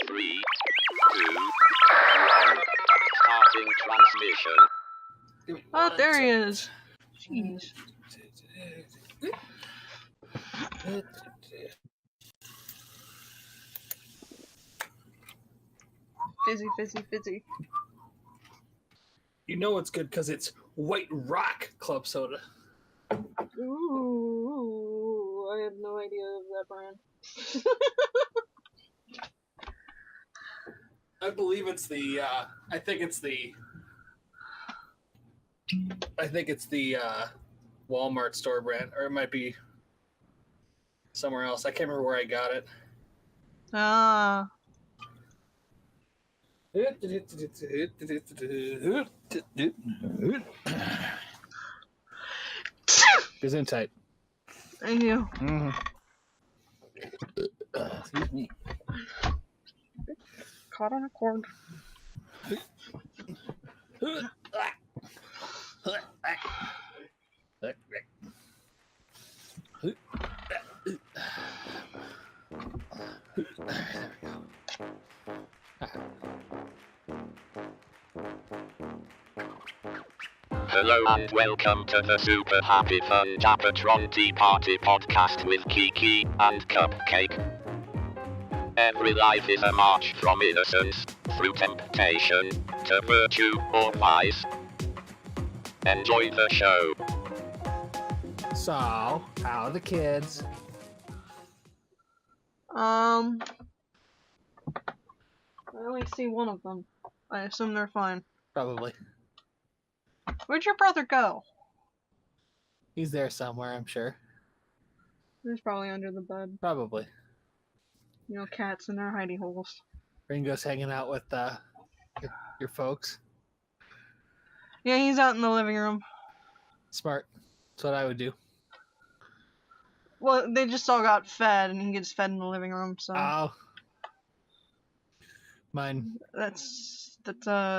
3, 2, 1. Starting transmission. Oh, there he is. Jeez. Fizzy. You know it's good because it's White Rock Club Soda. Ooh, I have no idea of that brand. I believe it's the. I think it's the Walmart store brand, or it might be somewhere else. I can't remember where I got it. Ah. Gesundheit. Thank you. Mm-hmm. Excuse me. Caught on a cord. Hello and welcome to the super happy fun Jabbertron Tea Party podcast with Kiki and Cupcake. Every life is a march from innocence, through temptation, to virtue or vice. Enjoy the show. So, how are the kids? I only see one of them. I assume they're fine. Probably. Where'd your brother go? He's there somewhere, I'm sure. He's probably under the bed. Probably. You know, cats in their hidey holes. Ringo's hanging out with your folks. Yeah, he's out in the living room. Smart. That's what I would do. Well, they just all got fed, and he gets fed in the living room, so... Oh. Mine. That's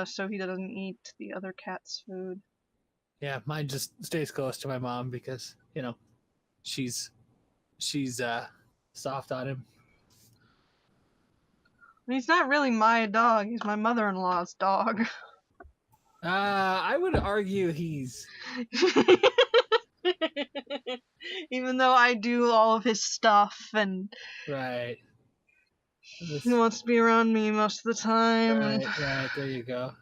so he doesn't eat the other cat's food. Yeah, mine just stays close to my mom because, you know, she's soft on him. He's not really my dog. He's my mother-in-law's dog. I would argue he's... Even though I do all of his stuff and... Right. He wants to be around me most of the time. Right, there you go.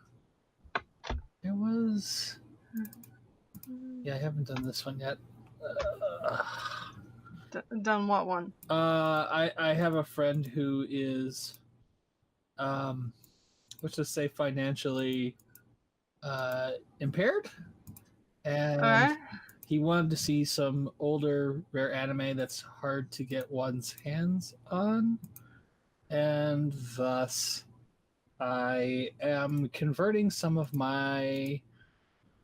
It was... Yeah, I haven't done this one yet. Done what one? I have a friend who is, let's just say financially impaired, and he wanted to see some older rare anime that's hard to get one's hands on, and thus I am converting some of my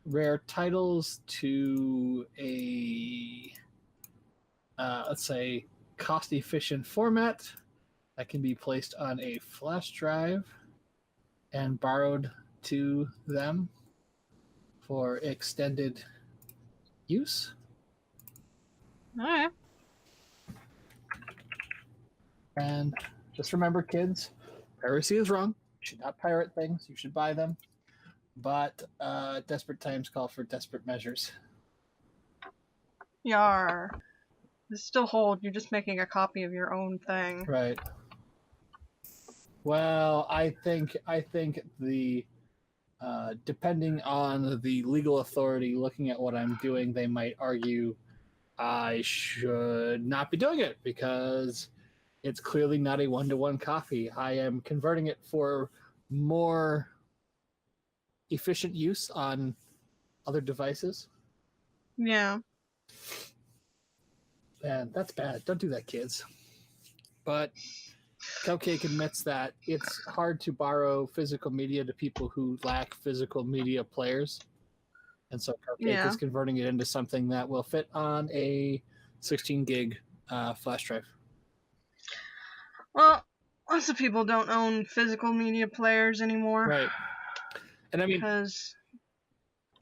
rare titles to a let's say cost-efficient format that can be placed on a flash drive and borrowed to them for extended use. Alright. And just remember, kids, piracy is wrong. You should not pirate things. You should buy them. But desperate times call for desperate measures. Yar. This still hold. You're just making a copy of your own thing. Right. Well, I think the depending on the legal authority looking at what I'm doing, they might argue I should not be doing it because it's clearly not a one-to-one copy. I am converting it for more efficient use on other devices. Yeah. And that's bad. Don't do that, kids. But Cupcake admits that it's hard to borrow physical media to people who lack physical media players. And so Cupcake is converting it into something that will fit on a 16 gig flash drive. Well, lots of people don't own physical media players anymore. Right. And I mean... Because...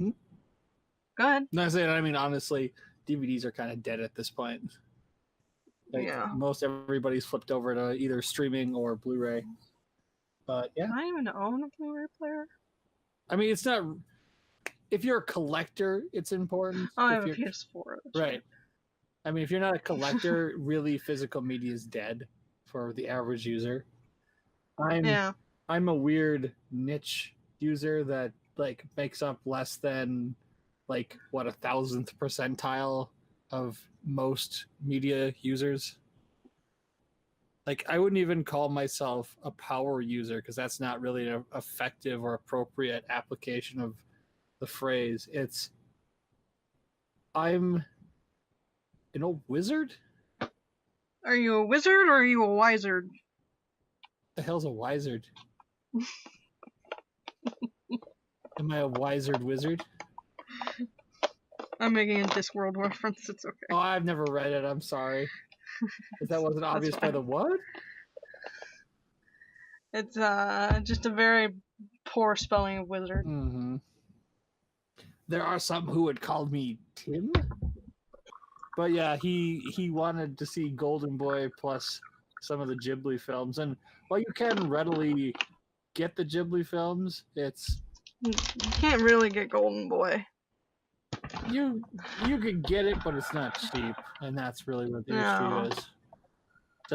Go ahead. No, I mean, honestly, DVDs are kind of dead at this point. Like, Yeah. most everybody's flipped over to either streaming or Blu-ray. But yeah, Do I even own a Blu-ray player? I mean, it's not. If you're a collector, it's important. Oh, I If have a you're PS4. That's right. I mean, if you're not a collector, really, physical media is dead for the average user. Yeah. I'm a weird niche user that like makes up less than like what 1,000th percentile of most media users. Like, I wouldn't even call myself a power user because that's not really an effective or appropriate application of the phrase. It's I'm an old wizard. Are you a wizard or are you a wizard? The hell's a wizard? Am I a wizard wizard? I'm making a Discworld reference. It's okay. Oh, I've never read it. I'm sorry. If that wasn't obvious by the what? It's just a very poor spelling of wizard. Mm-hmm. There are some who would call me Tim. But yeah, he wanted to see Golden Boy plus some of the Ghibli films. And while you can readily get the Ghibli films, it's You can't really get Golden Boy. you can get it, but it's not cheap, and that's really what the No. issue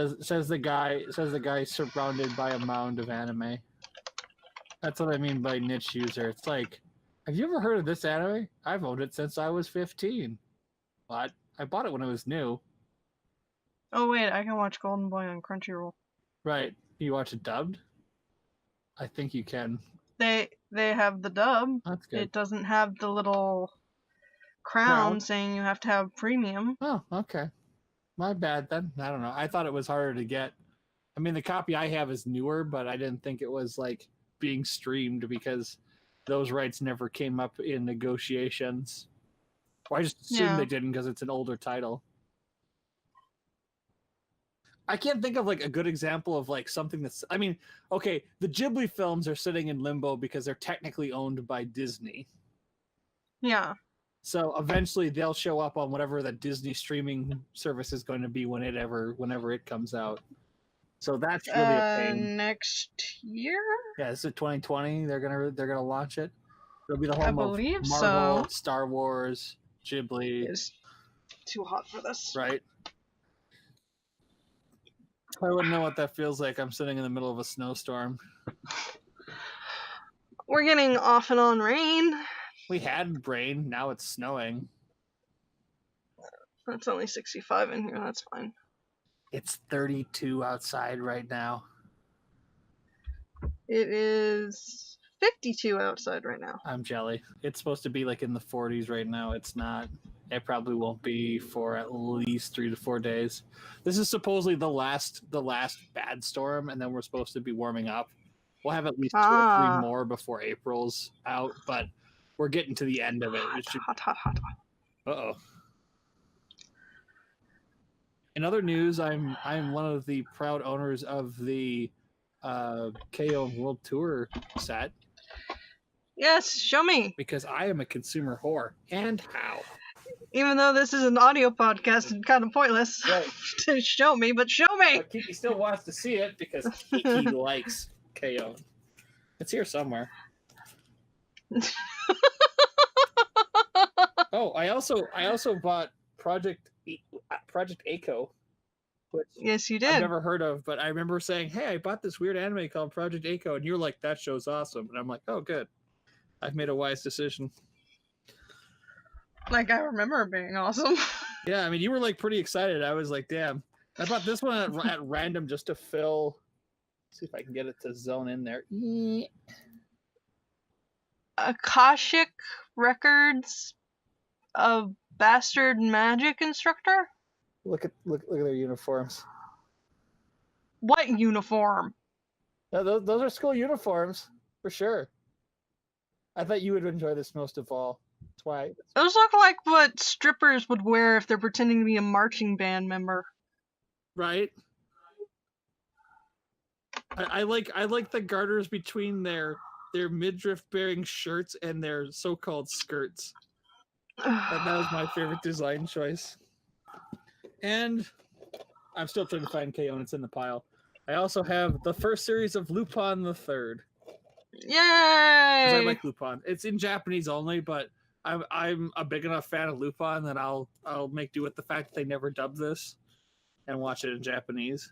is. Says the guy surrounded by a mound of anime. That's what I mean by niche user. It's like, have you ever heard of this anime? I've owned it since I was 15. What? I bought it when it was new. Oh wait, I can watch Golden Boy on Crunchyroll. Right. You watch it dubbed? I think you can. They have the dub. That's good. It doesn't have the little crown saying you have to have premium. Oh, okay. My bad then. I don't know. I thought it was harder to get. I mean, the copy I have is newer, but I didn't think it was like being streamed because those rights never came up in negotiations. Well, I just assumed they didn't because it's an older title. I can't think of like a good example of like something that's. I mean, okay, the Ghibli films are sitting in limbo because they're technically owned by Disney. Yeah. So eventually they'll show up on whatever the Disney streaming service is going to be whenever it comes out. So that's really a pain. Next year? Yeah, this is 2020. They're gonna launch it. It'll be the home I of believe Marvel, so. Star Wars, Ghibli. It's too hot for this. Right. I wouldn't know what that feels like. I'm sitting in the middle of a snowstorm. We're getting off and on rain. We had rain. Now it's snowing. It's only 65 in here. That's fine. It's 32 outside right now. It is 52 outside right now. I'm jelly. It's supposed to be like in the 40s right now. It's not. It probably won't be for at least 3 to 4 days. This is supposedly the last bad storm, and then we're supposed to be warming up. We'll have at least 2 or 3 more before April's out, but we're getting to the end of it. Hot. Uh-oh. In other news, I'm one of the proud owners of the KO World Tour set. Yes, show me. Because I am a consumer whore. And how? Even though this is an audio podcast and kind of pointless Right. to show me, but show me! But Kiki still wants to see it because Kiki likes KO. It's here somewhere. Oh, I also bought Project Echo, which Yes, you did. I've never heard of, but I remember saying, "Hey, I bought this weird anime called Project Echo," and you're like, "That show's awesome," and I'm like, "Oh, good. I've made a wise decision." Like, I remember it being awesome. Yeah, I mean, you were like pretty excited. I was like, "Damn." I bought this one at random just to fill. See if I can get it to zone in there. Akashic Records of Bastard Magic Instructor? Look at their uniforms. What uniform? No, those are school uniforms for sure. I thought you would enjoy this most of all. That's why. Those look like what strippers would wear if they're pretending to be a marching band member. Right. I like the garters between their midriff bearing shirts and their so-called skirts. And that was my favorite design choice. And I'm still trying to find KO, and it's in the pile. I also have the first series of Lupin the Third. Yay! Because I like Lupin. It's in Japanese only, but I'm a big enough fan of Lupin that I'll make do with the fact that they never dubbed this and watch it in Japanese.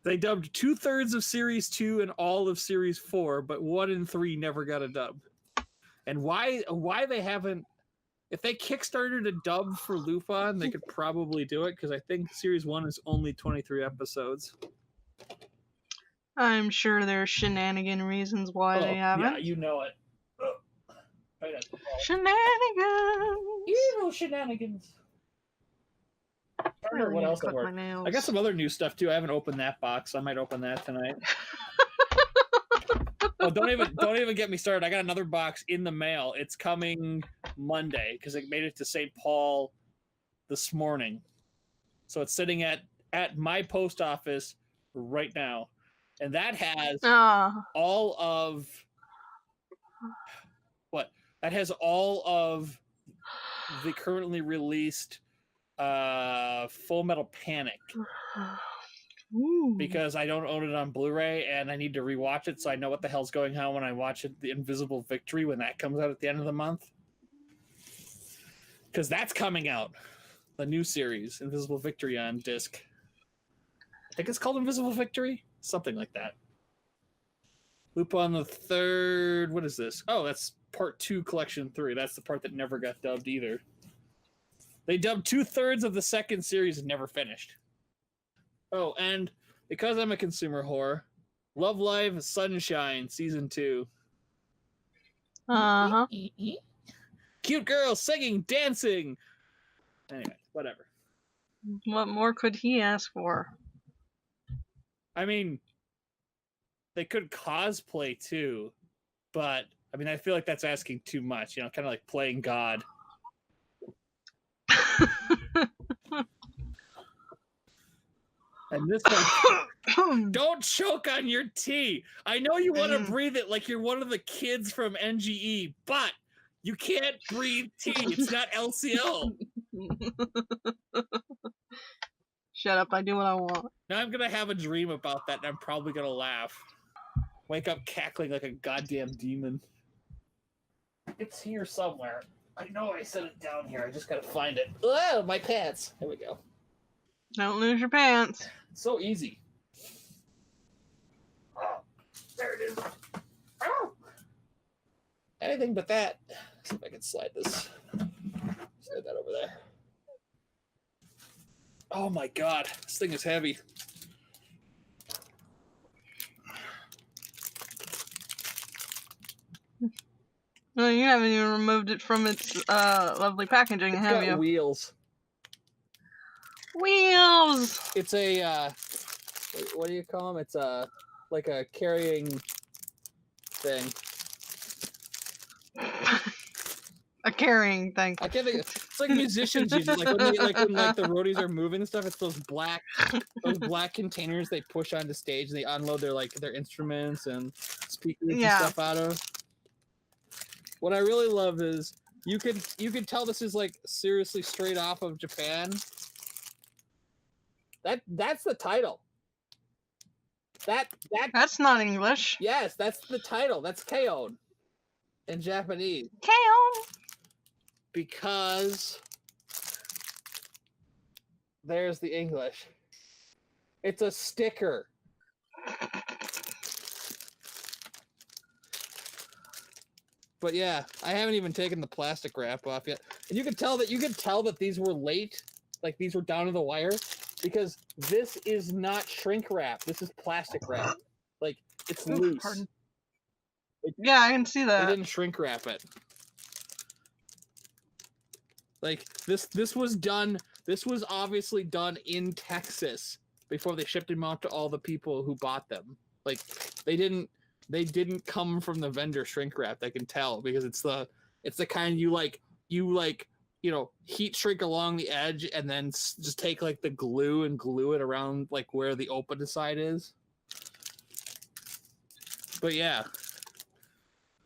They dubbed 2/3 of Series 2 and all of Series 4, but 1 and 3 never got a dub. And why they haven't... If they kickstarted a dub for Lupin, they could probably do it, because I think Series 1 is only 23 episodes. I'm sure there's shenanigan reasons why they haven't. Yeah, you know it. Shenanigans! Evil shenanigans! I don't know what else I work. Nails. I got some other new stuff too. I haven't opened that box. I might open that tonight. Oh, don't even get me started. I got another box in the mail. It's coming Monday because it made it to St. Paul this morning. So it's sitting at my post office right now. And that has all of that has all of the currently released Full Metal Panic. Ooh. Because I don't own it on Blu-ray and I need to rewatch it so I know what the hell's going on when I watch it, The Invisible Victory, when that comes out at the end of the month. Because that's coming out. The new series, Invisible Victory on disc. I think it's called Invisible Victory? Something like that. Lupin the Third. What is this? Oh, that's part 2, collection 3. That's the part that never got dubbed either. They dubbed 2/3 of the second series and never finished. Oh, and because I'm a consumer whore, Love Live Sunshine Season 2. Uh-huh. Cute girls singing, dancing. Anyway, whatever. What more could he ask for? I mean, they could cosplay too, but I mean, I feel like that's asking too much, you know, kind of like playing God. And this one, don't choke on your tea. I know you want to breathe it like you're one of the kids from NGE, but you can't breathe tea. It's not LCL. Shut up, I do what I want. Now I'm going to have a dream about that, and I'm probably going to laugh. Wake up cackling like a goddamn demon. It's here somewhere. I know I set it down here. I just got to find it. Oh, my pants. There we go. Don't lose your pants. So easy. Oh, there it is. Oh. Anything but that. Let's see if I can slide this. Slide that over there. Oh my god, this thing is heavy. Well, you haven't even removed it from its lovely packaging, have you? Wheels. Wheels! It's a, what do you call them? It's like a carrying thing. A carrying thing. I can't think. It's like musicians use it. Like when the roadies are moving and stuff. It's those black containers they push onto stage and they unload their instruments and speakers and stuff out of. What I really love is you could tell this is like seriously straight off of Japan. That's the title. That's not English. Yes, that's the title. That's KO in Japanese. KO. Because there's the English. It's a sticker. But yeah, I haven't even taken the plastic wrap off yet. And you could tell that these were late, like these were down to the wire, because this is not shrink wrap. This is plastic wrap. Like it's loose. Pardon. Yeah, I can see that. They didn't shrink wrap it. Like this was obviously done in Texas before they shipped them out to all the people who bought them. Like they didn't come from the vendor shrink wrapped. I can tell because it's the kind you heat shrink along the edge and then just take like the glue and glue it around like where the open side is. But yeah.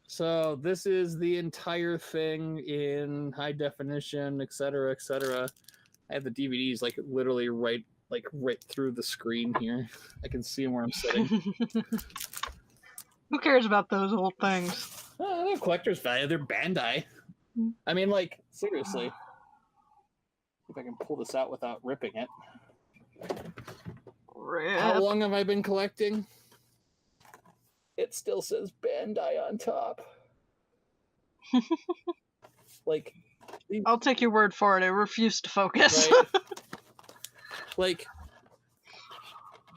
So this is the entire thing in high definition, etc., etc. I have the DVDs like literally right like right through the screen here. I can see where I'm sitting. Who cares about those old things? They have collector's value. They're Bandai. I mean, like, seriously. See if I can pull this out without ripping it. Rip. How long have I been collecting? It still says Bandai on top. Like, I'll take your word for it. I refuse to focus. right? Like,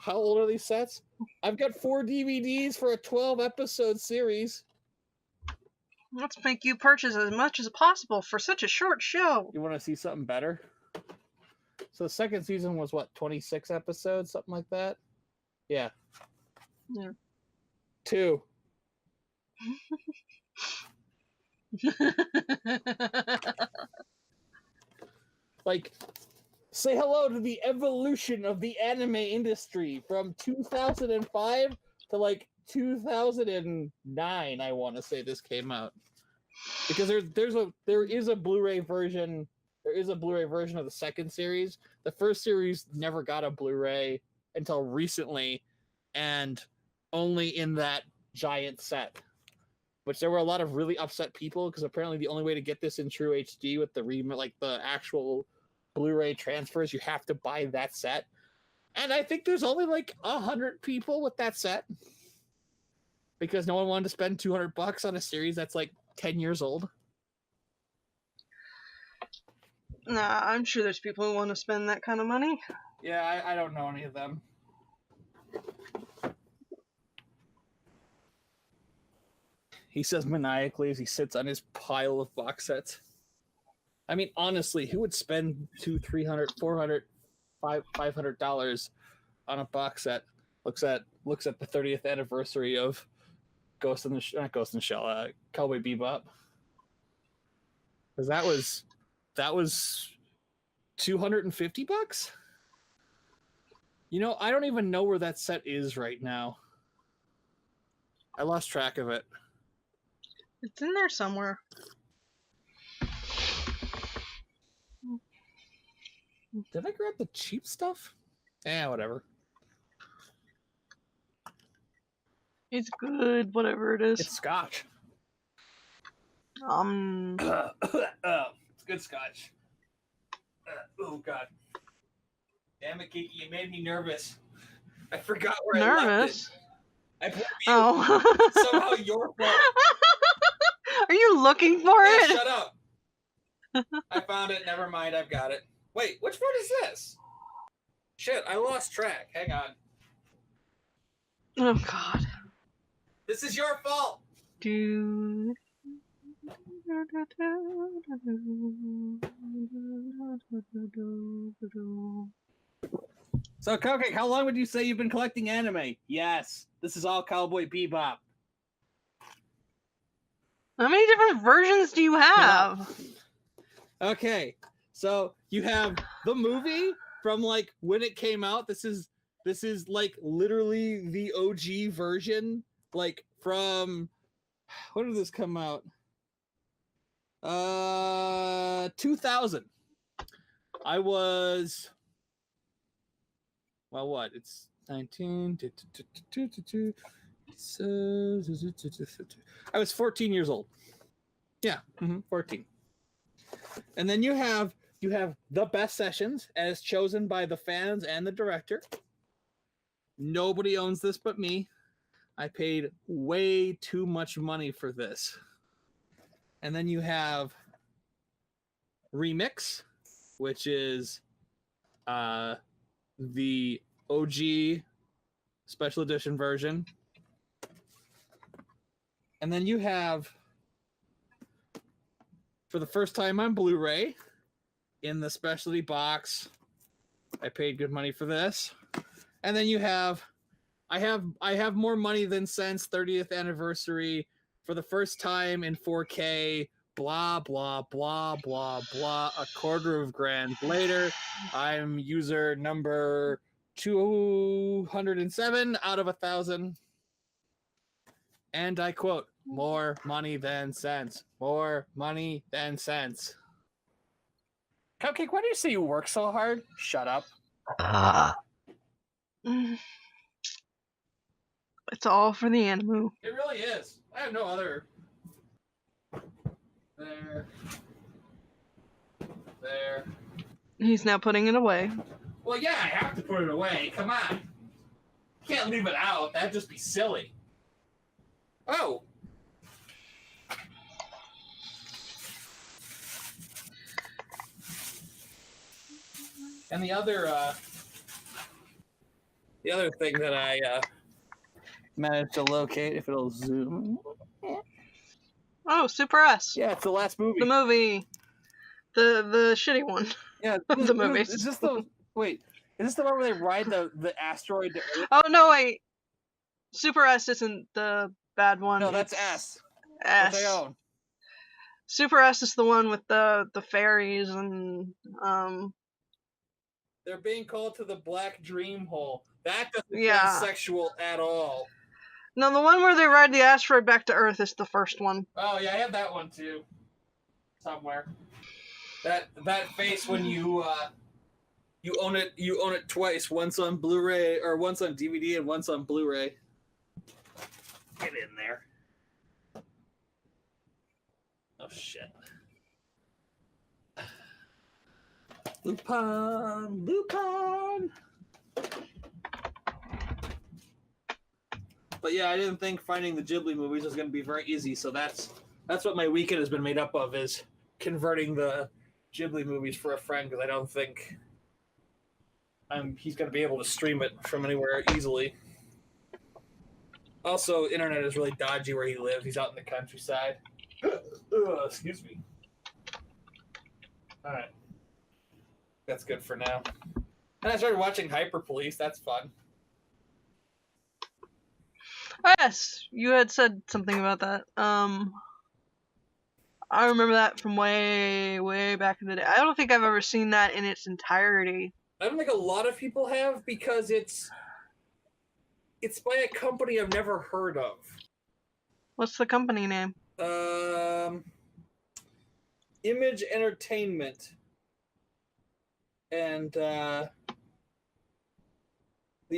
how old are these sets? I've got 4 DVDs for a 12-episode series. Let's make you purchase as much as possible for such a short show. You want to see something better? So the second season was what, 26 episodes, something like that? Yeah. Yeah. 2. Like, say hello to the evolution of the anime industry from 2005 to like 2009. I want to say this came out because there is a Blu-ray version. There is a Blu-ray version of the second series. The first series never got a Blu-ray until recently, and only in that giant set. Which there were a lot of really upset people because apparently the only way to get this in true HD with the actual Blu-ray transfers, you have to buy that set. And I think there's only like 100 people with that set because no one wanted to spend $200 on a series that's like 10 years old. Nah, I'm sure there's people who want to spend that kind of money. Yeah, I don't know any of them. He says maniacally as he sits on his pile of box sets. I mean, honestly, who would spend $200, $300, $400, $500 on a box set? Looks at the 30th anniversary of Cowboy Bebop, because that was $250. You know, I don't even know where that set is right now. I lost track of it. It's in there somewhere. Did I grab the cheap stuff? Whatever. It's good, whatever it is. It's scotch. It's good scotch. Oh, God. Damn it, Kiki, you made me nervous. I forgot where I left it. I blamed you. Oh. Somehow your fault. Are you looking for it? Shut up. I found it. Never mind. I've got it. Wait, which one is this? Shit, I lost track. Hang on. Oh, God. This is your fault. Do. So, Cupcake, how long would you say you've been collecting anime? Yes, this is all Cowboy Bebop. How many different versions do you have? Okay, so you have the movie from like when it came out. This is like literally the OG version, like from when did this come out? 2000. I was what? It's 19. I was 14 years old. Yeah, 14. And then you have the best sessions as chosen by the fans and the director. Nobody owns this but me. I paid way too much money for this. And then you have Remix, which is the OG special edition version. And then you have, for the first time on Blu-ray, in the specialty box, I paid good money for this. And then you have, I have more money than sense 30th anniversary for the first time in 4K, blah, blah, blah, blah, blah, $250,000 later. I'm user number 207 out of 1,000. And I quote, more money than sense. More money than sense. Cupcake, why do you say you work so hard? Shut up. It's all for the animu. It really is. I have no other. There. There. He's now putting it away. Well, yeah, I have to put it away. Come on. Can't leave it out. That'd just be silly. Oh. And the other thing that I managed to locate, if it'll zoom. Oh, Super S. Yeah, it's the last movie. The movie. The shitty one. Yeah, The movie. Is this the wait? Is this the one where they ride the asteroid to Earth? Oh no, wait. Super S isn't the bad one. No, that's S. S. What they own. Super S is the one with the fairies and They're being called to the black dream hole. That doesn't Yeah. sound sexual at all. No, the one where they ride the asteroid back to Earth is the first one. Oh yeah, I have that one too. Somewhere. That face when you own it twice, once on Blu-ray or once on DVD and once on Blu-ray. Get in there. Oh shit. Lupin. But yeah, I didn't think finding the Ghibli movies was going to be very easy, so that's what my weekend has been made up of, is converting the Ghibli movies for a friend, because I don't think he's going to be able to stream it from anywhere easily. Also, internet is really dodgy where he lives. He's out in the countryside. Excuse me. All right. That's good for now. And I started watching Hyper Police. That's fun. Oh, yes, you had said something about that. I remember that from way, way back in the day. I don't think I've ever seen that in its entirety. I don't think a lot of people have, because it's by a company I've never heard of. What's the company name? Image Entertainment. And the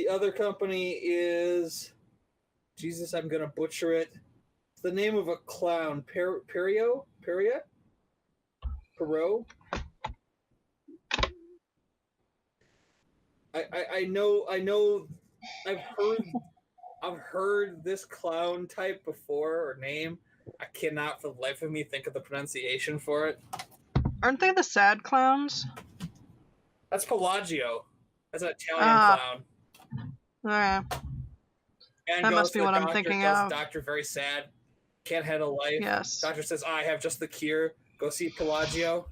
other company is, Jesus, I'm gonna butcher it. It's the name of a clown, Perio. I know. I've heard this clown type before, or name. I cannot for the life of me think of the pronunciation for it. Aren't they the sad clowns? That's Pelagio. That's an Italian clown. Alright. And That must be what I'm thinking of. Doctor very sad. Can't handle life. Yes. Doctor says, I have just the cure. Go see Pelagio.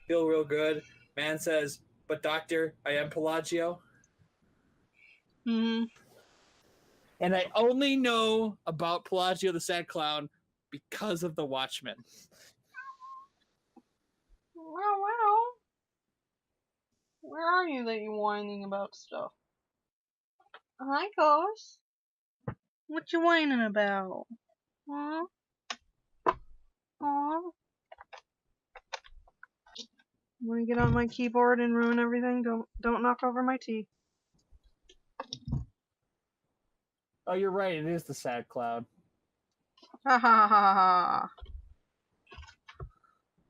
Feel real good. Man says, but doctor, I am Pelagio. Mm-hmm. And I only know about Pelagio the sad clown because of The Watchmen. Wow. Where are you that you're whining about stuff? Hi, Ghost. What you whining about? Huh? Aw. Want to get on my keyboard and ruin everything? Don't knock over my tea. Oh, you're right. It is the sad clown. Ha ha ha ha.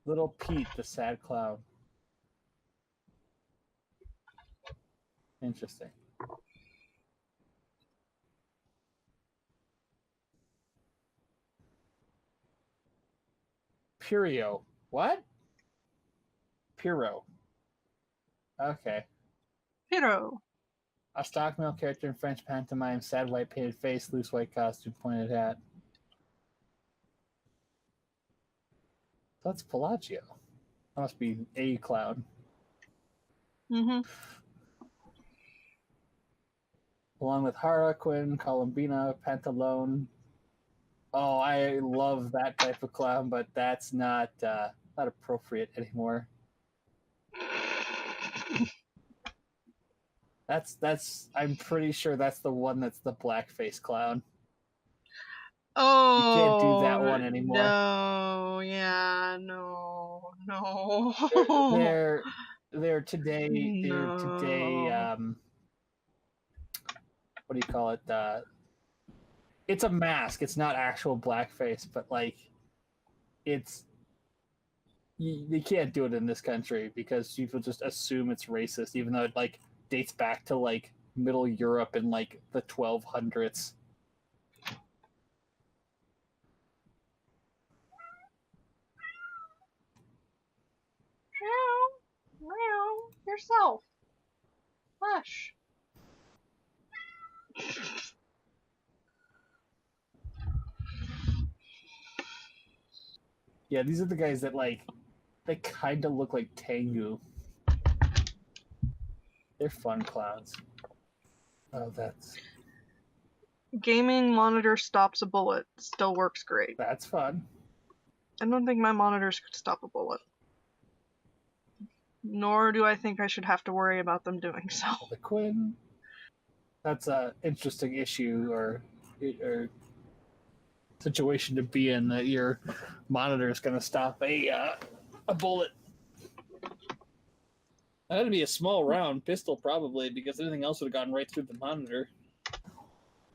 Little Pete, the sad clown. Interesting. Purio. What? Puro. Okay. Hero. A stock male character in French pantomime, sad white painted face, loose white costume, pointed hat. That's Pelagio. That must be a clown. Mm-hmm. Along with Harlequin, Columbina, Pantalone. Oh, I love that type of clown, but that's not appropriate anymore. That's I'm pretty sure that's the one that's the blackface clown. Oh, you can't do that one anymore. No, yeah, no. They're today. No. What do you call it? It's a mask. It's not actual blackface, but like, it's you can't do it in this country because people just assume it's racist, even though it like dates back to like Middle Europe in like the 1200s. Meow. Yourself. Hush. Yeah, these are the guys that like they kind of look like Tengu. They're fun clowns. Oh, that's Gaming monitor stops a bullet. Still works great. that's fun. I don't think my monitors could stop a bullet. Nor do I think I should have to worry about them doing so. The Quinn. That's a interesting issue or situation to be in, that your monitor is going to stop a bullet. That'd be a small round pistol probably, because anything else would have gone right through the monitor.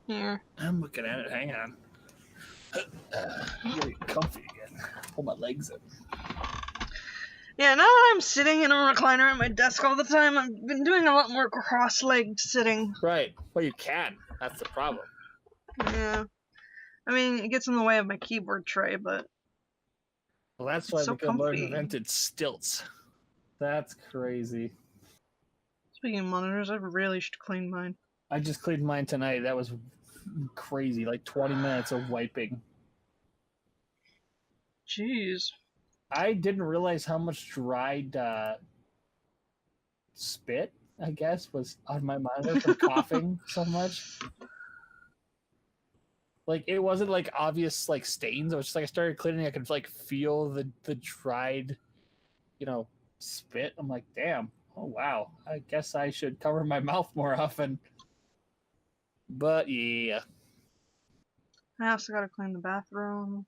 Here. I'm looking at it. Hang on. Really comfy again. Pull my legs up. Yeah, now that I'm sitting in a recliner at my desk all the time, I've been doing a lot more cross-legged sitting. Right. Well, you can. That's the problem. Yeah. I mean, it gets in the way of my keyboard tray, but Well, that's why so the Kikimaru comfy. invented stilts. That's crazy. Speaking of monitors, I really should clean mine. I just cleaned mine tonight. That was crazy. Like 20 minutes of wiping. Jeez. I didn't realize how much dried spit, I guess, was on my monitor from coughing so much. Like, it wasn't like obvious like stains. It was just like I started cleaning, I could like feel the dried, spit. I'm like, damn. Oh wow. I guess I should cover my mouth more often. But yeah. I also gotta clean the bathroom.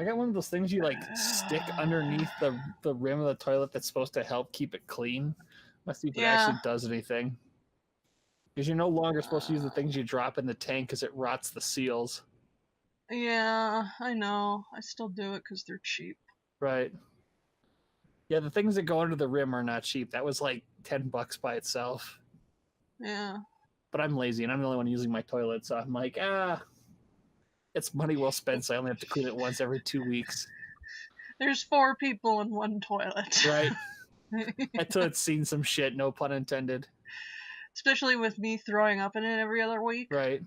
I got one of those things you like stick underneath the rim of the toilet that's supposed to help keep it clean. Let's see if it actually does anything. Because you're no longer supposed to use the things you drop in the tank because it rots the seals. Yeah, I know. I still do it because they're cheap. Right. Yeah, the things that go under the rim are not cheap. That was like $10 by itself. Yeah. But I'm lazy and I'm the only one using my toilet, so I'm like, it's money well spent, so I only have to clean it once every 2 weeks. There's 4 people in one toilet. Right. Until it's seen some shit, no pun intended. Especially with me throwing up in it every other week. Right.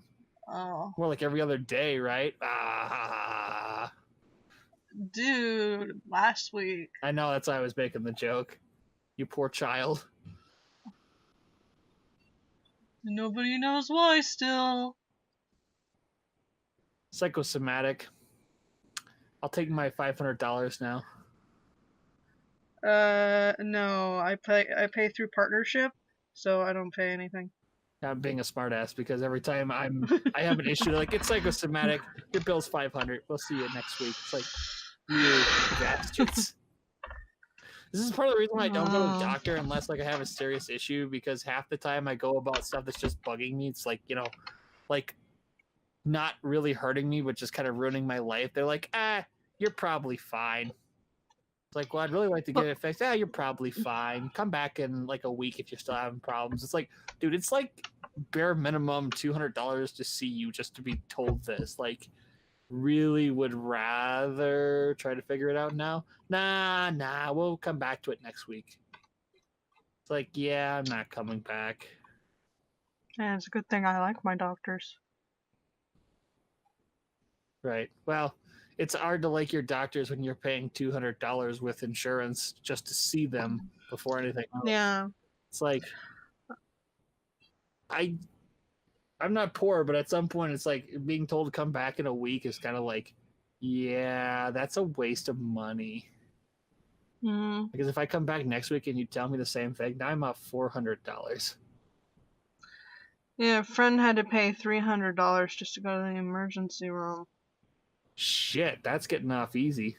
Oh. More like every other day, right? Dude, last week. I know, that's why I was making the joke. You poor child. Nobody knows why still. Psychosomatic. I'll take my $500 now. No, I pay through partnership, so I don't pay anything. I'm being a smartass because every time I have an issue, like, it's psychosomatic. Your bill's $500. We'll see you next week. It's like, you bastards. This is part of the reason why I don't go to the doctor unless like I have a serious issue, because half the time I go about stuff that's just bugging me. It's like, like not really hurting me, but just kind of ruining my life. They're like, you're probably fine. It's like, well, I'd really like to get it fixed. You're probably fine. Come back in like a week if you're still having problems. It's like, dude, it's like bare minimum $200 to see you just to be told this. Like, really would rather try to figure it out now. Nah, we'll come back to it next week. It's like, yeah, I'm not coming back. Yeah, it's a good thing I like my doctors. Right. Well, it's hard to like your doctors when you're paying $200 with insurance just to see them before anything else. Yeah. It's like, I'm not poor, but at some point it's like being told to come back in a week is kind of like, yeah, that's a waste of money. Mm. Because if I come back next week and you tell me the same thing, now I'm off $400. Yeah, a friend had to pay $300 just to go to the emergency room. Shit, that's getting off easy.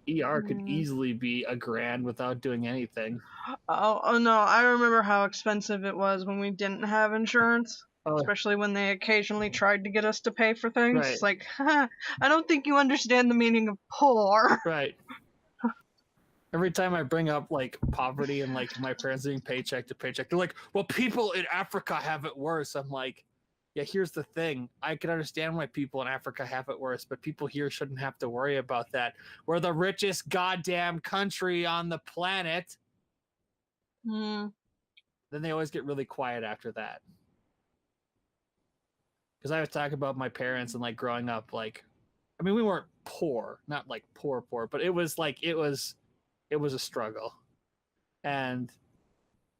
ER could easily be $1,000 without doing anything. Oh no, I remember how expensive it was when we didn't have insurance. Oh, Especially when they occasionally tried to get us to pay for things. Right. It's like, I don't think you understand the meaning of poor. right. Every time I bring up like poverty and like my parents living paycheck to paycheck, they're like, "Well, people in Africa have it worse." I'm like, "Yeah, here's the thing. I can understand why people in Africa have it worse, but people here shouldn't have to worry about that. We're the richest goddamn country on the planet." Hmm. Then they always get really quiet after that. Because I was talking about my parents and like growing up, like, I mean, we weren't poor, not like poor, but it was like it was a struggle. And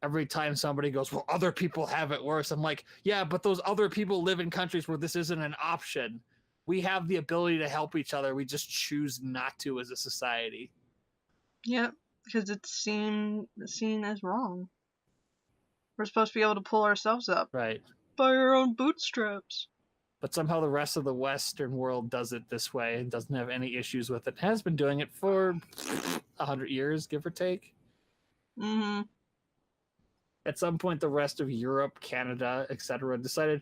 every time somebody goes, "Well, other people have it worse," I'm like, yeah, but those other people live in countries where this isn't an option. We have the ability to help each other. We just choose not to as a society. Yep, because it's seen as wrong. We're supposed to be able to pull ourselves up Right. by our own bootstraps. But somehow the rest of the Western world does it this way and doesn't have any issues with it. Has been doing it for 100 years, give or take. Mm-hmm. At some point, the rest of Europe, Canada, etc., decided,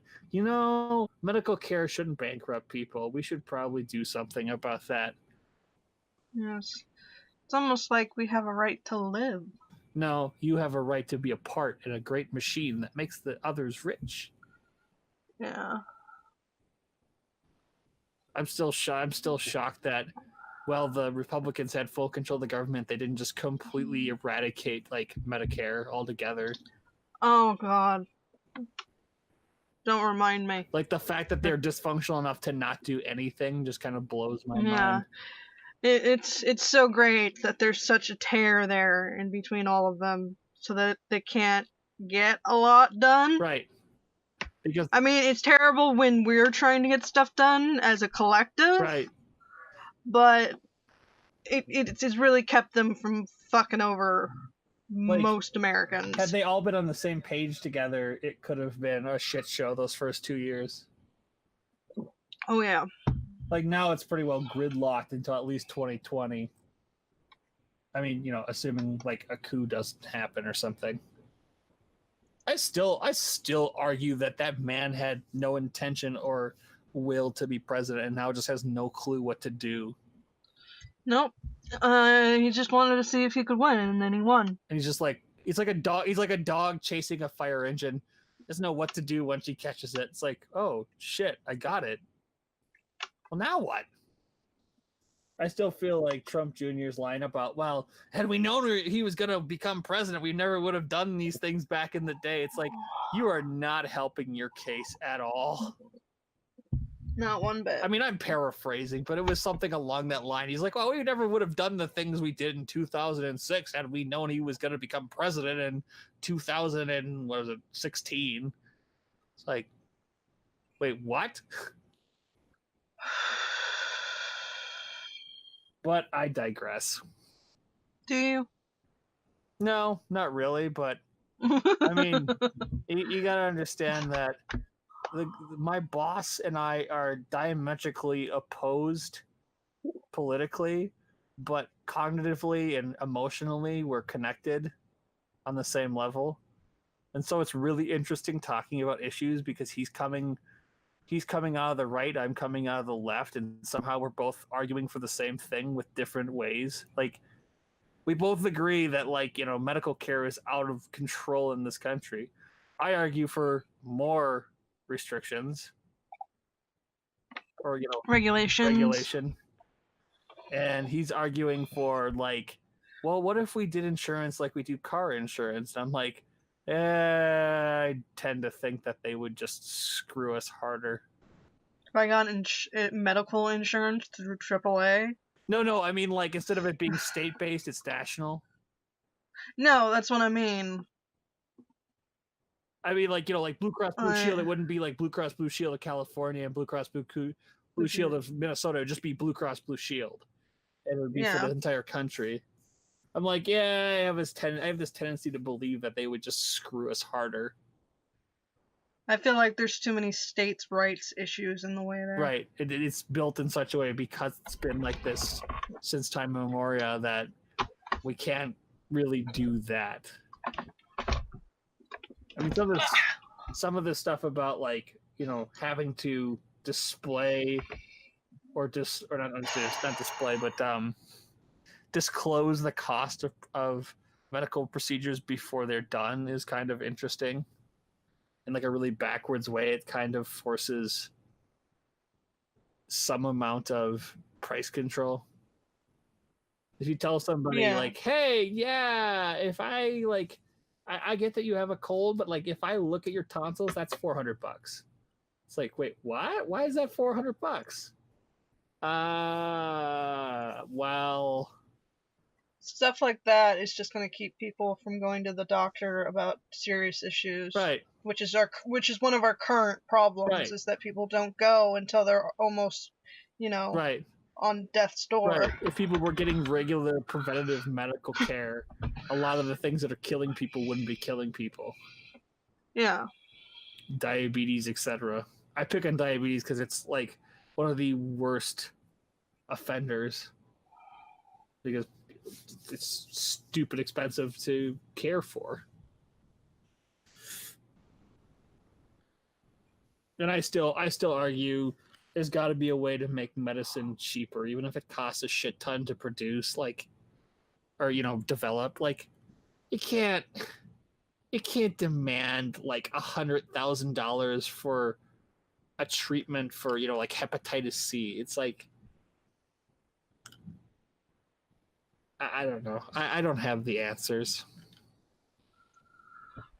medical care shouldn't bankrupt people. We should probably do something about that. Yes. It's almost like we have a right to live. No, you have a right to be a part in a great machine that makes the others rich. Yeah. I'm still shocked that, while the Republicans had full control of the government, they didn't just completely eradicate like Medicare altogether. Oh God. Don't remind me. Like the fact that they're dysfunctional enough to not do anything just kind of blows my Yeah. mind. It's so great that there's such a tear there in between all of them, so that they can't get a lot done. Right. Because I mean, it's terrible when we're trying to get stuff done as a collective. Right. But it's really kept them from fucking over most Americans. Had they all been on the same page together, it could have been a shit show those first 2 years. Oh yeah. Like now it's pretty well gridlocked until at least 2020. I mean, assuming like a coup doesn't happen or something. I still argue that man had no intention or will to be president and now just has no clue what to do. Nope. He just wanted to see if he could win, and then he won. And he's like a dog. He's like a dog chasing a fire engine. Doesn't know what to do once he catches it. It's like, oh shit, I got it. Well, now what? I still feel like Trump Jr.'s line about, well, had we known he was going to become president, we never would have done these things back in the day. It's like, you are not helping your case at all. Not one bit. I mean, I'm paraphrasing, but it was something along that line. He's like, well, we never would have done the things we did in 2006 had we known he was going to become president in 2016. It's like, wait, what? But I digress. Do you? No, not really, but I mean, you gotta understand that my boss and I are diametrically opposed politically, but cognitively and emotionally we're connected on the same level. And so it's really interesting talking about issues because he's coming out of the right, I'm coming out of the left, and somehow we're both arguing for the same thing with different ways. Like, we both agree that, like, medical care is out of control in this country. I argue for more restrictions or, regulation. And he's arguing for, like, well, what if we did insurance like we do car insurance? And I'm like, I tend to think that they would just screw us harder. If I got medical insurance through AAA? No, I mean, like, instead of it being state-based, it's national. No, that's what I mean. I mean, like, like Blue Cross Blue Shield, it wouldn't be like Blue Cross Blue Shield of California and Blue Cross Blue Shield of Minnesota. It would just be Blue Cross Blue Shield. And it would be for the entire country. I'm like, yeah, I have this tendency to believe that they would just screw us harder. I feel like there's too many states' rights issues in the way there. Right. It's built in such a way because it's been like this since time immemorial that we can't really do that. I mean, some of this stuff about like, you know, having to display or not display, but disclose the cost of medical procedures before they're done is kind of interesting. In like a really backwards way, it kind of forces some amount of price control. If you tell somebody like, hey, yeah, if I like, I get that you have a cold, but like if I look at your tonsils, that's $400. It's like, wait, what? Why is that $400? Well, stuff like that is just going to keep people from going to the doctor about serious issues. Right. Which is one of our current problems, right. is that people don't go until they're almost, you know, right. on death's door. Right. If people were getting regular preventative medical care, a lot of the things that are killing people wouldn't be killing people. Yeah. Diabetes, etc. I pick on diabetes because it's like one of the worst offenders because it's stupid expensive to care for. And I still argue there's got to be a way to make medicine cheaper, even if it costs a shit ton to produce, like, or you know, develop. Like, you can't demand like $100,000 for a treatment for, you know, like hepatitis C. It's like, I don't know. I don't have the answers.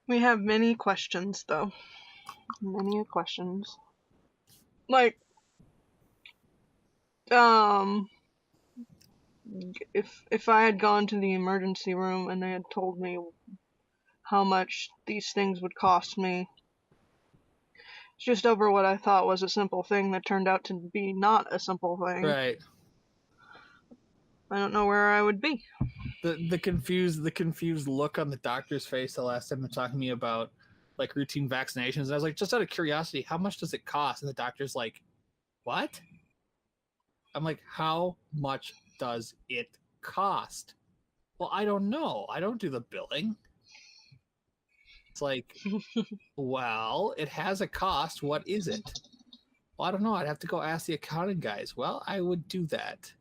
We have many questions, though. Many questions. Like, if I had gone to the emergency room and they had told me how much these things would cost me, just over what I thought was a simple thing that turned out to be not a simple thing. Right. I don't know where I would be. The confused look on the doctor's face the last time they're talking to me about like routine vaccinations. And I was like, just out of curiosity, how much does it cost? And the doctor's like, what? I'm like, how much does it cost? Well, I don't know. I don't do the billing. It's like, well, it has a cost. What is it? Well, I don't know. I'd have to go ask the accounting guys. Well, I would do that.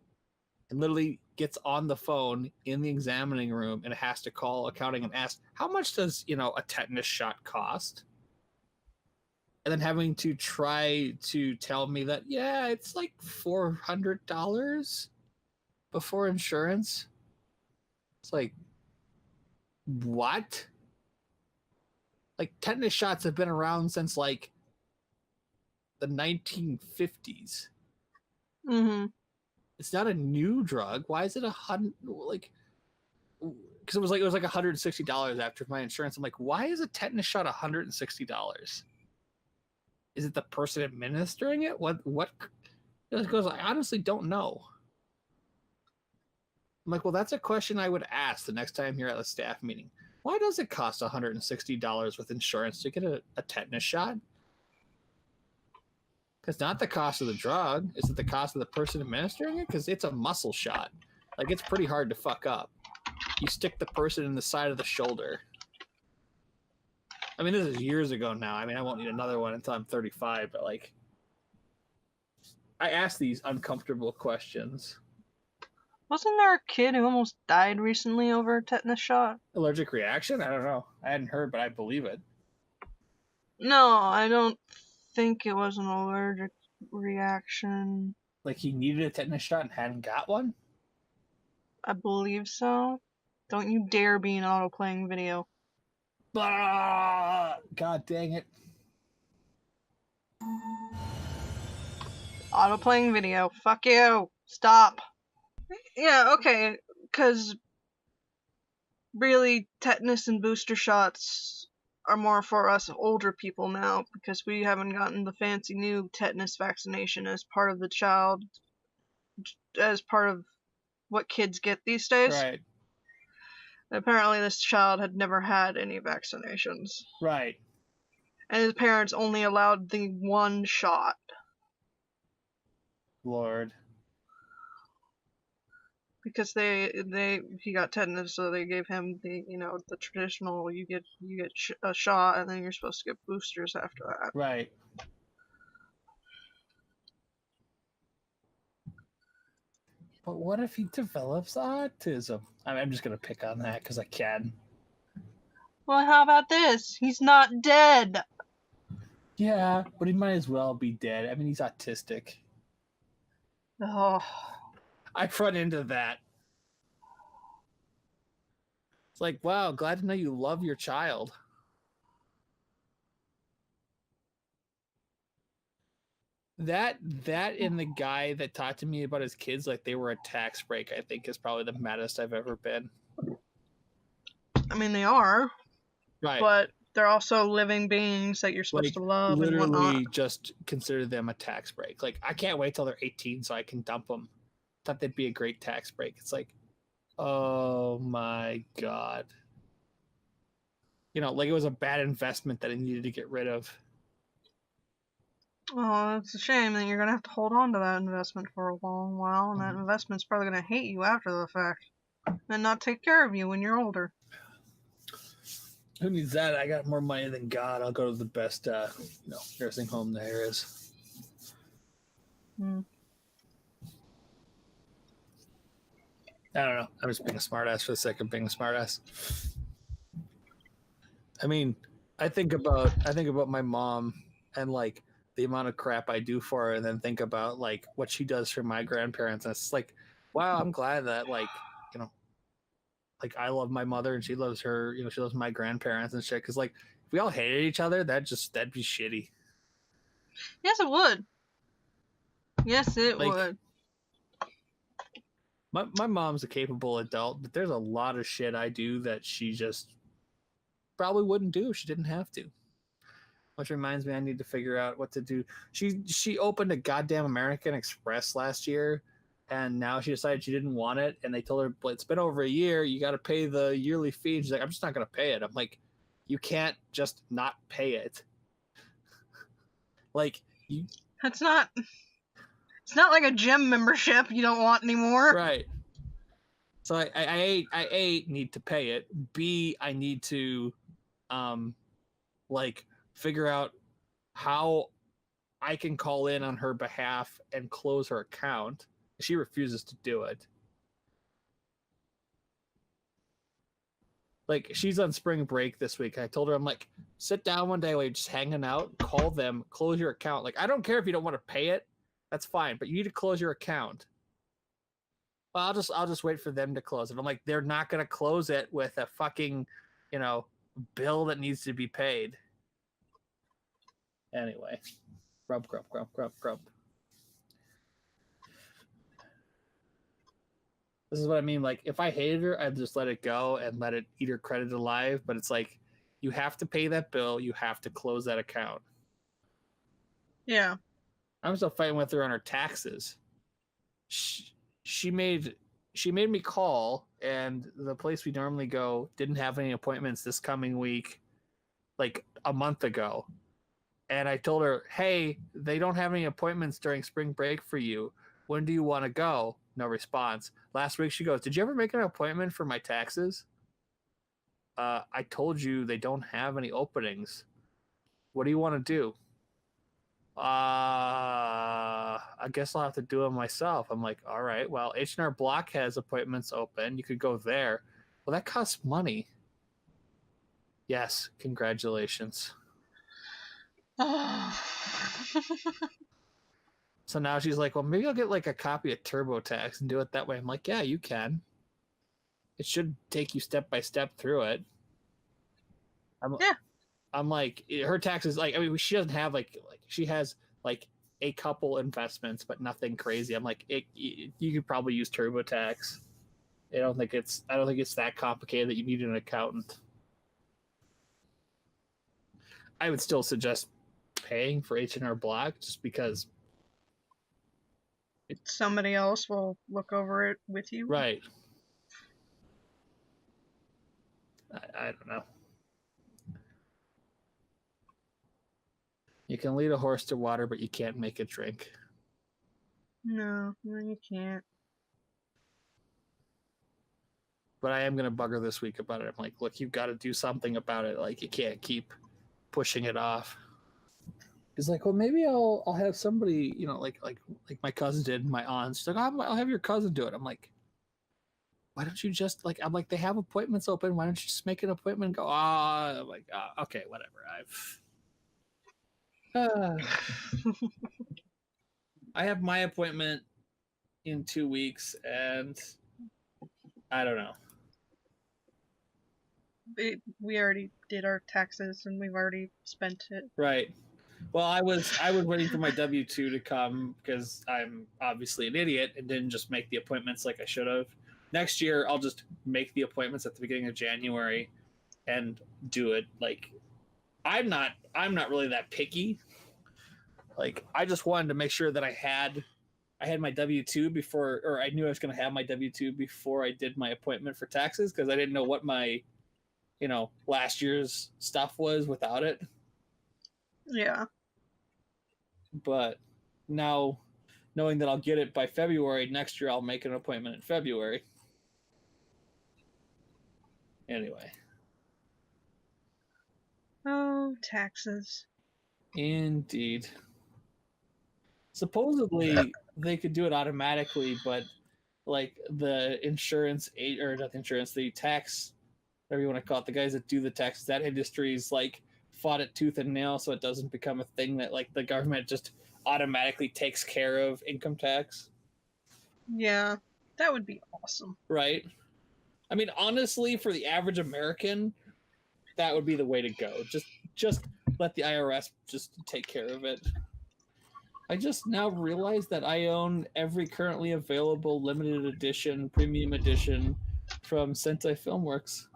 And literally gets on the phone in the examining room and has to call accounting and ask, how much does, you know, a tetanus shot cost? And then having to try to tell me that, yeah, it's like $400 before insurance. It's like, what? Like, tetanus shots have been around since like the 1950s. Mm-hmm. It's not a new drug. Why is it $100? Like, because it was like $160 after my insurance. I'm like, why is a tetanus shot $160? Is it the person administering it? What? It goes, I honestly don't know. I'm like, well, that's a question I would ask the next time you're at a staff meeting. Why does it cost $160 with insurance to get a tetanus shot? It's not the cost of the drug. Is it the cost of the person administering it? Because it's a muscle shot. Like, it's pretty hard to fuck up. You stick the person in the side of the shoulder. I mean, this is years ago now. I mean, I won't need another one until I'm 35, but like, I ask these uncomfortable questions. Wasn't there a kid who almost died recently over a tetanus shot? Allergic reaction? I don't know. I hadn't heard, but I believe it. No, I don't think it was an allergic reaction. Like, he needed a tetanus shot and hadn't got one? I believe so. Don't you dare be an auto-playing video. God dang it. Auto-playing video. Fuck you. Stop. Yeah, okay, because really, tetanus and booster shots are more for us older people now, because we haven't gotten the fancy new tetanus vaccination as part of as part of what kids get these days. Right. Apparently this child had never had any vaccinations. Right. And his parents only allowed the one shot. Lord. Because he got tetanus, so they gave him the traditional you get a shot and then you're supposed to get boosters after that. Right. But what if he develops autism? I'm just gonna pick on that because I can. Well, how about this? He's not dead. Yeah, but he might as well be dead. I mean, he's autistic. Oh. I've run into that. It's like, wow, glad to know you love your child. That and the guy that talked to me about his kids like they were a tax break, I think, is probably the maddest I've ever been. I mean, they are. Right. But they're also living beings that you're supposed to love and whatnot. Literally just consider them a tax break. Like, I can't wait till they're 18 so I can dump them. Thought they'd be a great tax break. It's like, oh my God. Like it was a bad investment that I needed to get rid of. Oh, it's a shame that you're going to have to hold on to that investment for a long while, and that investment's probably going to hate you after the fact and not take care of you when you're older. Who needs that? I got more money than God. I'll go to the best nursing home there is. Hmm. I don't know. I'm just being a smartass for the sake of being a smartass. I mean, I think about my mom and like the amount of crap I do for her, and then think about like what she does for my grandparents. And it's like, wow, I'm glad that like I love my mother and she loves her. She loves my grandparents and shit. Because like if we all hated each other, that'd be shitty. Yes, it would. Yes, it would. My mom's a capable adult, but there's a lot of shit I do that she just probably wouldn't do if she didn't have to. Which reminds me, I need to figure out what to do. She opened a goddamn American Express last year, and now she decided she didn't want it. And they told her, "Well, it's been over a year. You got to pay the yearly fee." And she's like, "I'm just not going to pay it." I'm like, "You can't just not pay it." Like you. It's not like a gym membership you don't want anymore. Right. So I A, need to pay it. B, I need to, figure out how I can call in on her behalf and close her account. She refuses to do it. Like, she's on spring break this week. I told her, I'm like, sit down one day while you're just hanging out, call them, close your account. Like, I don't care if you don't want to pay it. That's fine, but you need to close your account. Well, I'll just wait for them to close it. I'm like, they're not going to close it with a fucking, bill that needs to be paid. Anyway, grump. This is what I mean. Like, if I hated her, I'd just let it go and let it eat her credit alive. But it's like, you have to pay that bill. You have to close that account. Yeah. I'm still fighting with her on her taxes. She made me call, and the place we normally go didn't have any appointments this coming week, like a month ago. And I told her, hey, they don't have any appointments during spring break for you. When do you want to go? No response. Last week she goes, did you ever make an appointment for my taxes? I told you they don't have any openings. What do you want to do? I guess I'll have to do them myself. I'm like, all right, well, H&R Block has appointments open. You could go there. Well, that costs money. Yes, congratulations. So now she's like, well, maybe I'll get like a copy of TurboTax and do it that way. I'm like, yeah, you can. It should take you step by step through it. I'm like, her taxes, like, I mean, she doesn't have like she has like a couple investments, but nothing crazy. I'm like, you could probably use TurboTax. I don't think it's that complicated that you need an accountant. I would still suggest paying for H&R Block just because somebody else will look over it with you. Right. I don't know. You can lead a horse to water, but you can't make it drink. No, you can't. But I am going to bug her this week about it. I'm like, look, you've got to do something about it. Like, you can't keep pushing it off. He's like, well, maybe I'll have somebody, you know, like my cousin did, my aunt. She's like, I'll have your cousin do it. I'm like, why don't you just, like, I'm like, they have appointments open. Why don't you just make an appointment and go, I'm like, okay, whatever. I have my appointment in 2 weeks, and I don't know. We already did our taxes, and we've already spent it. Right. Well, I was waiting for my W-2 to come because I'm obviously an idiot and didn't just make the appointments like I should have. Next year, I'll just make the appointments at the beginning of January and do it. Like, I'm not really that picky. Like, I just wanted to make sure that I had my W-2 before, or I knew I was going to have my W-2 before I did my appointment for taxes, because I didn't know what my, last year's stuff was without it. Yeah. But now, knowing that I'll get it by February next year, I'll make an appointment in February. Anyway. Oh, taxes. Indeed. Supposedly, they could do it automatically, but like the the tax, whatever you want to call it, the guys that do the taxes, that industry's like fought it tooth and nail, so it doesn't become a thing that like the government just automatically takes care of income tax. Yeah, that would be awesome. Right? I mean, honestly, for the average American, that would be the way to go. Just let the IRS just take care of it. I just now realized that I own every currently available limited edition, premium edition from Sentai Filmworks.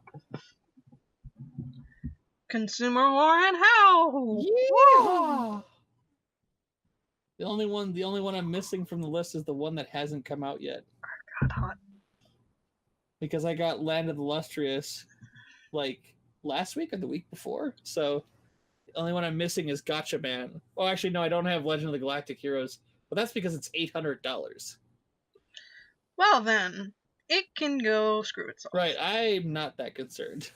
Consumer war and how? Yeah! The only one I'm missing from the list is the one that hasn't come out yet. God, hot. Because I got Land of the Lustrous like last week or the week before, so the only one I'm missing is Gotcha Man. Oh, actually, no, I don't have Legend of the Galactic Heroes, but that's because it's $800. Well then, it can go screw itself. Right, I'm not that concerned.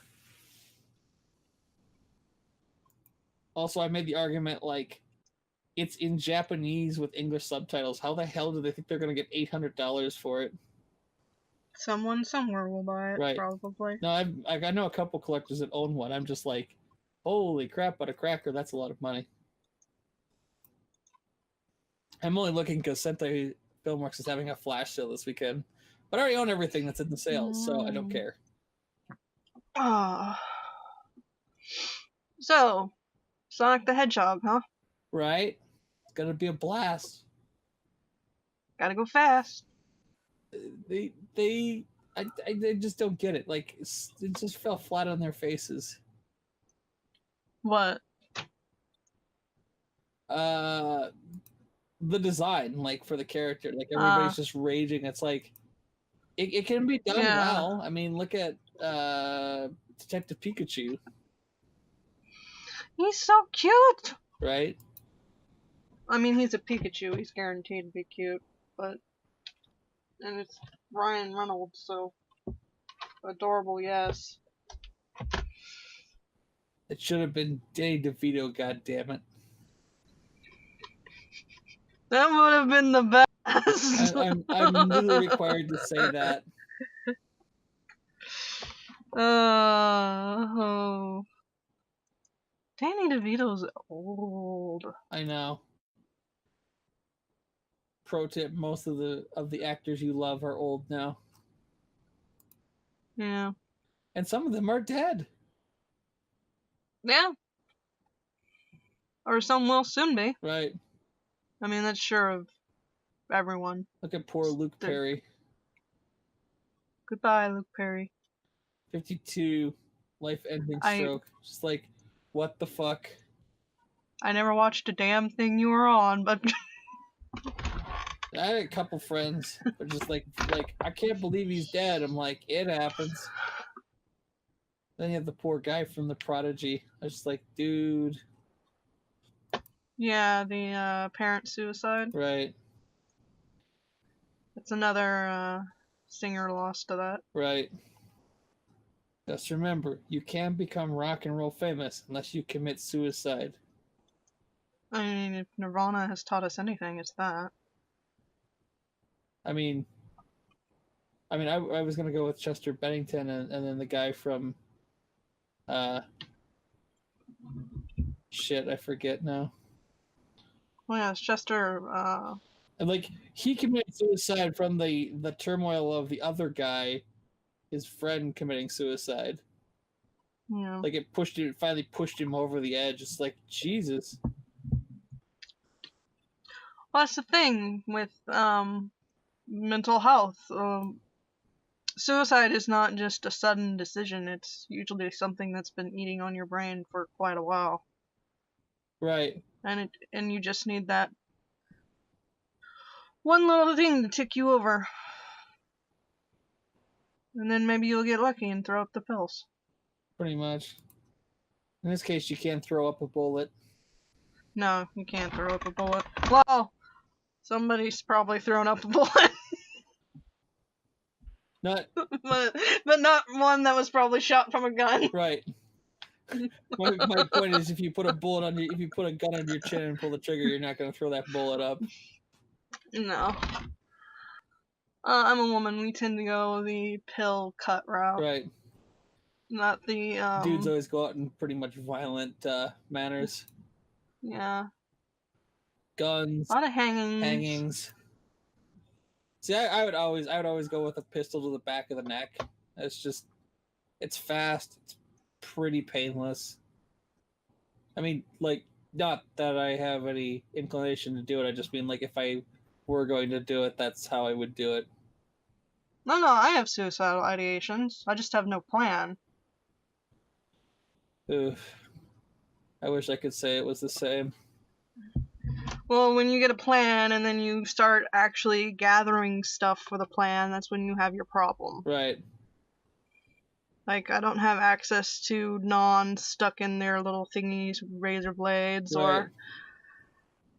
Also, I made the argument, like, it's in Japanese with English subtitles. How the hell do they think they're going to get $800 for it? Someone somewhere will buy it, right. Probably. No, I know a couple collectors that own one. I'm just like, holy crap, but a cracker, that's a lot of money. I'm only looking because Sentai Filmworks is having a flash sale this weekend. But I already own everything that's in the sales, so I don't care. So, Sonic the Hedgehog, huh? Right? It's gonna be a blast. Gotta go fast. They just don't get it. Like, it just fell flat on their faces. What? The design, like, for the character. Like, everybody's just raging. It's like, it can be done well. I mean, look at Detective Pikachu. He's so cute! Right? I mean, he's a Pikachu. He's guaranteed to be cute, but... And it's Ryan Reynolds, so... Adorable, yes. It should have been Danny DeVito, goddammit. That would have been the best! I'm legally required to say that. Oh. Danny DeVito's old. I know. Pro tip: most of the actors you love are old now. Yeah. And some of them are dead. Yeah. Or some will soon be. Right. I mean, that's sure of everyone. Look at poor Luke Perry. Goodbye, Luke Perry. 52, life-ending stroke. Just like, what the fuck? I never watched a damn thing you were on, but... I had a couple friends that are just like, I can't believe he's dead. I'm like, it happens. Then you have the poor guy from The Prodigy. I was just like, dude. Yeah, the parent suicide. Right. It's another singer lost to that. Right. Just remember, you can't become rock and roll famous unless you commit suicide. I mean, if Nirvana has taught us anything, it's that. I mean, I was gonna go with Chester Bennington and then the guy from, shit, I forget now. Well, yeah, it's Chester. And like he committed suicide from the turmoil of the other guy, his friend committing suicide. Yeah. Like it finally pushed him over the edge. It's like Jesus. Well, that's the thing with mental health. Suicide is not just a sudden decision. It's usually something that's been eating on your brain for quite a while. Right. And you just need that one little thing to tick you over. And then maybe you'll get lucky and throw up the pills. Pretty much. In this case, you can't throw up a bullet. No, you can't throw up a bullet. Well, somebody's probably thrown up a bullet. Not but not one that was probably shot from a gun. right. My point is, if you put a gun under your chin and pull the trigger, you're not going to throw that bullet up. No. I'm a woman. We tend to go the pill cut route. Right. Not the Dudes always go out in pretty much violent manners. Yeah. Guns. A lot of hangings. See, I would always go with a pistol to the back of the neck. It's fast. It's pretty painless. I mean, like, not that I have any inclination to do it. I just mean, like, if I were going to do it, that's how I would do it. No, I have suicidal ideations. I just have no plan. Oof. I wish I could say it was the same. Well, when you get a plan and then you start actually gathering stuff for the plan, that's when you have your problem. Right. Like, I don't have access to stuck in their little thingies with razor blades, Right.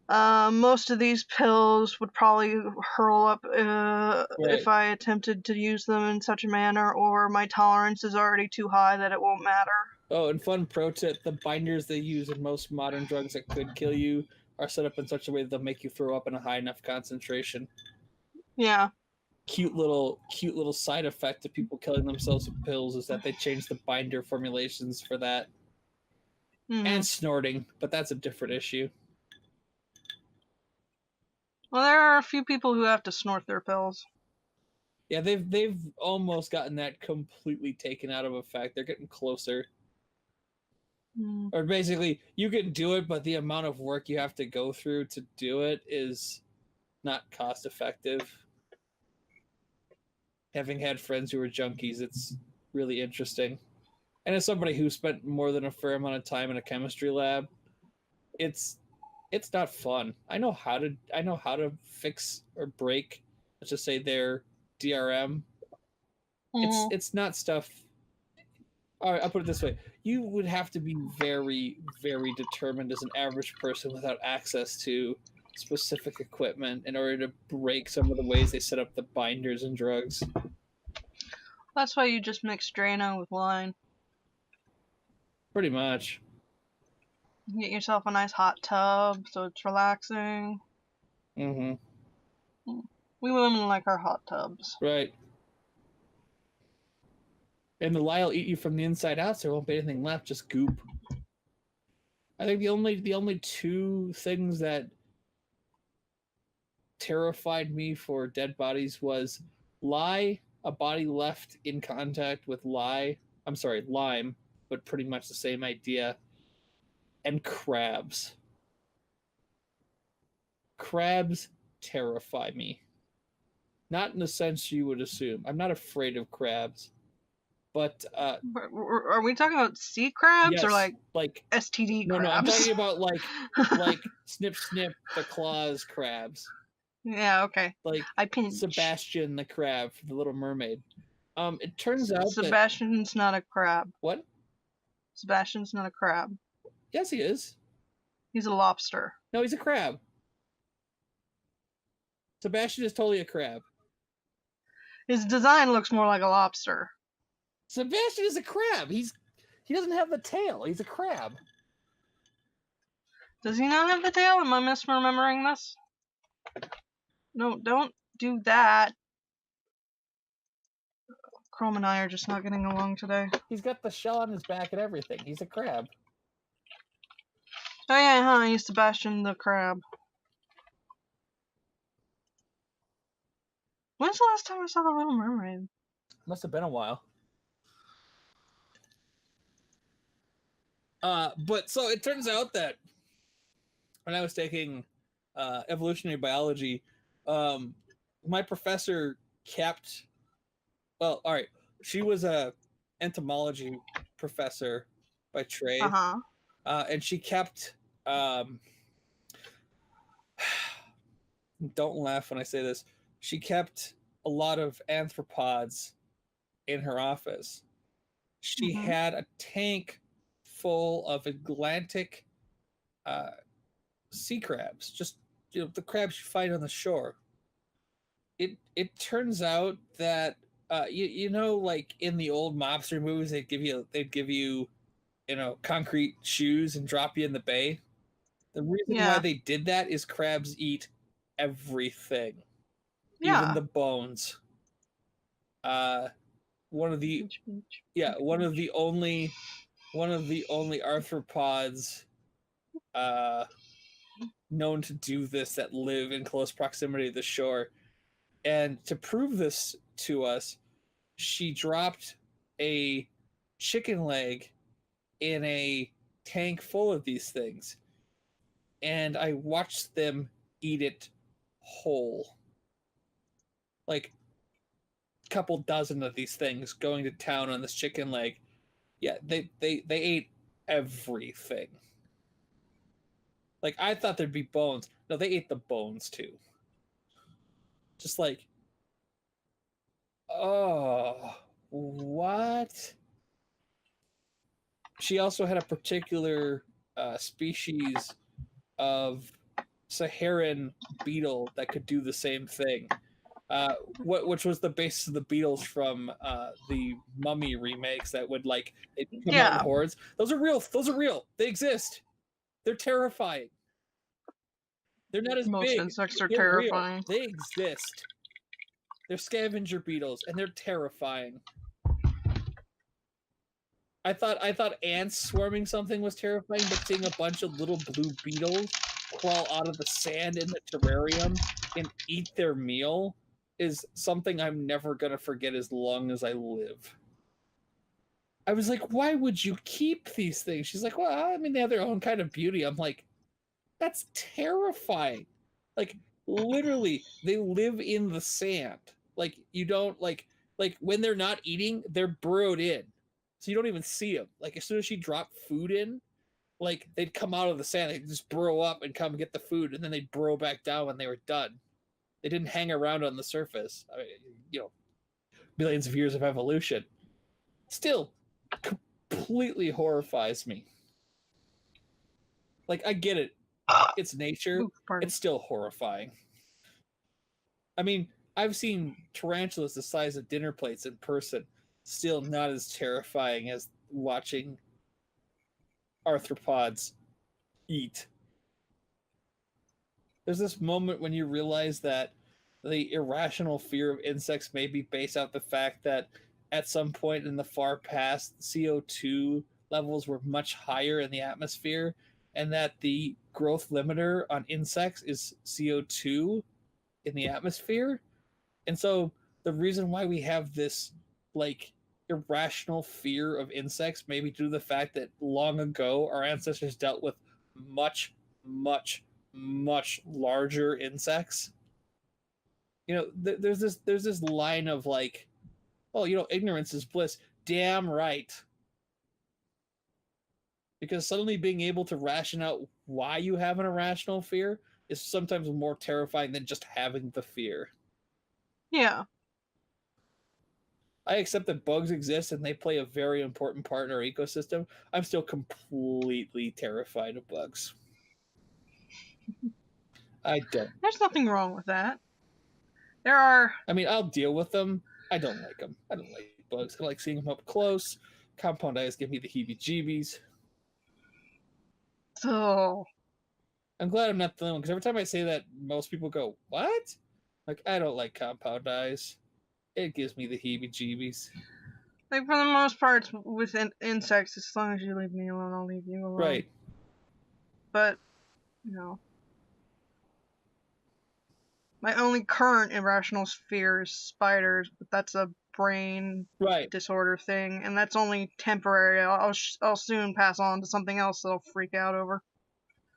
or most of these pills would probably hurl up Right. if I attempted to use them in such a manner, or my tolerance is already too high that it won't matter. Oh, and fun pro tip, the binders they use in most modern drugs that could kill you are set up in such a way that they'll make you throw up in a high enough concentration. Yeah. Cute little side effect of people killing themselves with pills is that they change the binder formulations for that. Mm-hmm. And snorting, but that's a different issue. Well, there are a few people who have to snort their pills. Yeah, they've almost gotten that completely taken out of effect. They're getting closer. Mm. Or basically, you can do it, but the amount of work you have to go through to do it is not cost effective. Having had friends who are junkies, it's really interesting. And as somebody who spent more than a fair amount of time in a chemistry lab, it's not fun. I know how to fix or break, let's just say, their DRM. Mm-hmm. It's not stuff. All right, I'll put it this way: you would have to be very, very determined as an average person without access to specific equipment in order to break some of the ways they set up the binders and drugs. That's why you just mix Drano with wine. Pretty much. Get yourself a nice hot tub so it's relaxing. Mm-hmm. We women like our hot tubs. Right. And the lie will eat you from the inside out, so there won't be anything left, just goop. I think the only two things that terrified me for dead bodies was lye, a body left in contact with lime, but pretty much the same idea, and crabs. Crabs terrify me. Not in the sense you would assume. I'm not afraid of crabs. But are we talking about sea crabs, yes, or like STD crabs? No, I'm talking about like snip the claws crabs. Yeah, okay. Like I pinch. Sebastian the crab from The Little Mermaid. It turns out Sebastian's not a crab. What? Sebastian's not a crab. Yes, he is. He's a lobster. No, he's a crab. Sebastian is totally a crab. His design looks more like a lobster. Sebastian is a crab. He doesn't have the tail. He's a crab. Does he not have the tail? Am I misremembering this? No, don't do that. Chrome and I are just not getting along today. He's got the shell on his back and everything. He's a crab. Oh yeah, huh? He's Sebastian the crab. When's the last time I saw The Little Mermaid? Must have been a while. But so it turns out that when I was taking evolutionary biology, my professor kept. Well, all right. She was a entomology professor by trade, and she kept. Don't laugh when I say this. She kept a lot of arthropods in her office. She had a tank full of Atlantic sea crabs, just the crabs you find on the shore. It turns out that like in the old mobster movies, they'd give you concrete shoes and drop you in the bay. The reason why they did that is crabs eat everything, even the bones. One of the only arthropods known to do this that live in close proximity to the shore. And to prove this to us, she dropped a chicken leg in a tank full of these things. And I watched them eat it whole. Like a couple dozen of these things going to town on this chicken leg. Yeah, they ate everything. Like, I thought there'd be bones. No, they ate the bones too. Just like, oh, what? She also had a particular species of Saharan beetle that could do the same thing. Which was the basis of the beetles from the Mummy remakes that would they'd come out in hordes. Those are real. They exist. They're terrifying. They're not as Most big. insects are They're terrifying. Real. They exist. They're scavenger beetles, and they're terrifying. I thought ants swarming something was terrifying, but seeing a bunch of little blue beetles crawl out of the sand in the terrarium and eat their meal is something I'm never going to forget as long as I live. I was like, why would you keep these things? She's like, well, I mean, they have their own kind of beauty. I'm like, that's terrifying. Like, literally, they live in the sand. Like, you don't, like when they're not eating, they're burrowed in. So you don't even see them. Like, as soon as she dropped food in, like, they'd come out of the sand. They'd just burrow up and come get the food, and then they'd burrow back down when they were done. They didn't hang around on the surface. I mean, millions of years of evolution. Still, completely horrifies me. Like, I get it. It's nature. It's still horrifying. I mean, I've seen tarantulas the size of dinner plates in person. Still not as terrifying as watching arthropods eat. There's this moment when you realize that the irrational fear of insects may be based out the fact that at some point in the far past, CO2 levels were much higher in the atmosphere, and that the growth limiter on insects is CO2 in the atmosphere. And so the reason why we have this irrational fear of insects may be due to the fact that long ago our ancestors dealt with much, much, much larger insects. There's this line of ignorance is bliss. Damn right. Because suddenly being able to ration out why you have an irrational fear is sometimes more terrifying than just having the fear. Yeah. I accept that bugs exist and they play a very important part in our ecosystem. I'm still completely terrified of bugs. I don't. There's nothing wrong with that. There are... I mean, I'll deal with them. I don't like them. I don't like bugs. I like seeing them up close. Compound eyes give me the heebie-jeebies. So... I'm glad I'm not the only one, because every time I say that, most people go, what? Like, I don't like compound eyes. It gives me the heebie-jeebies. Like, for the most part, with insects, as long as you leave me alone, I'll leave you alone. Right. But, you know... My only current irrational fear is spiders, but that's a brain Right. disorder thing, and that's only temporary. I'll soon pass on to something else that I'll freak out over.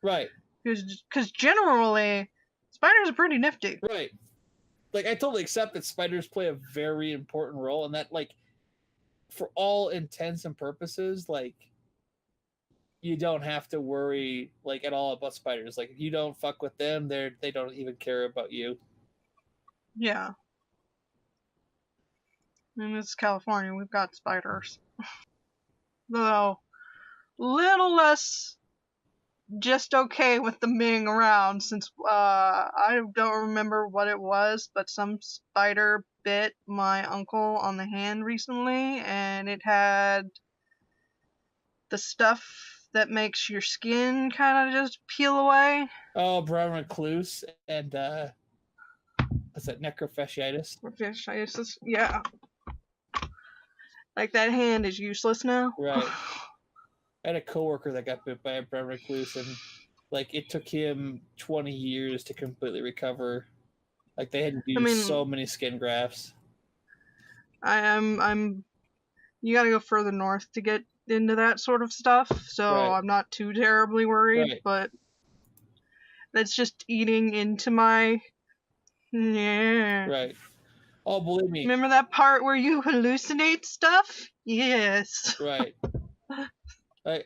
Right. Because generally, spiders are pretty nifty. Right. Like, I totally accept that spiders play a very important role, and that, like, for all intents and purposes, like, you don't have to worry, like, at all about spiders. Like, if you don't fuck with them, they don't even care about you. Yeah. And it's California, we've got spiders. Though, little less just okay with them being around, since I don't remember what it was, but some spider bit my uncle on the hand recently, and it had the stuff that makes your skin kind of just peel away. Oh, brown recluse and what's that, necrophagitis? Fasciitis, yeah. Like, that hand is useless now. Right. I had a coworker that got bit by a brown recluse, and like it took him 20 years to completely recover. Like, they had to do so many skin grafts. I'm you gotta go further north to get into that sort of stuff, so Right. I'm not too terribly worried, Right. but that's just eating into my... Yeah. Right. Oh, believe me. Remember that part where you hallucinate stuff? Yes. Right.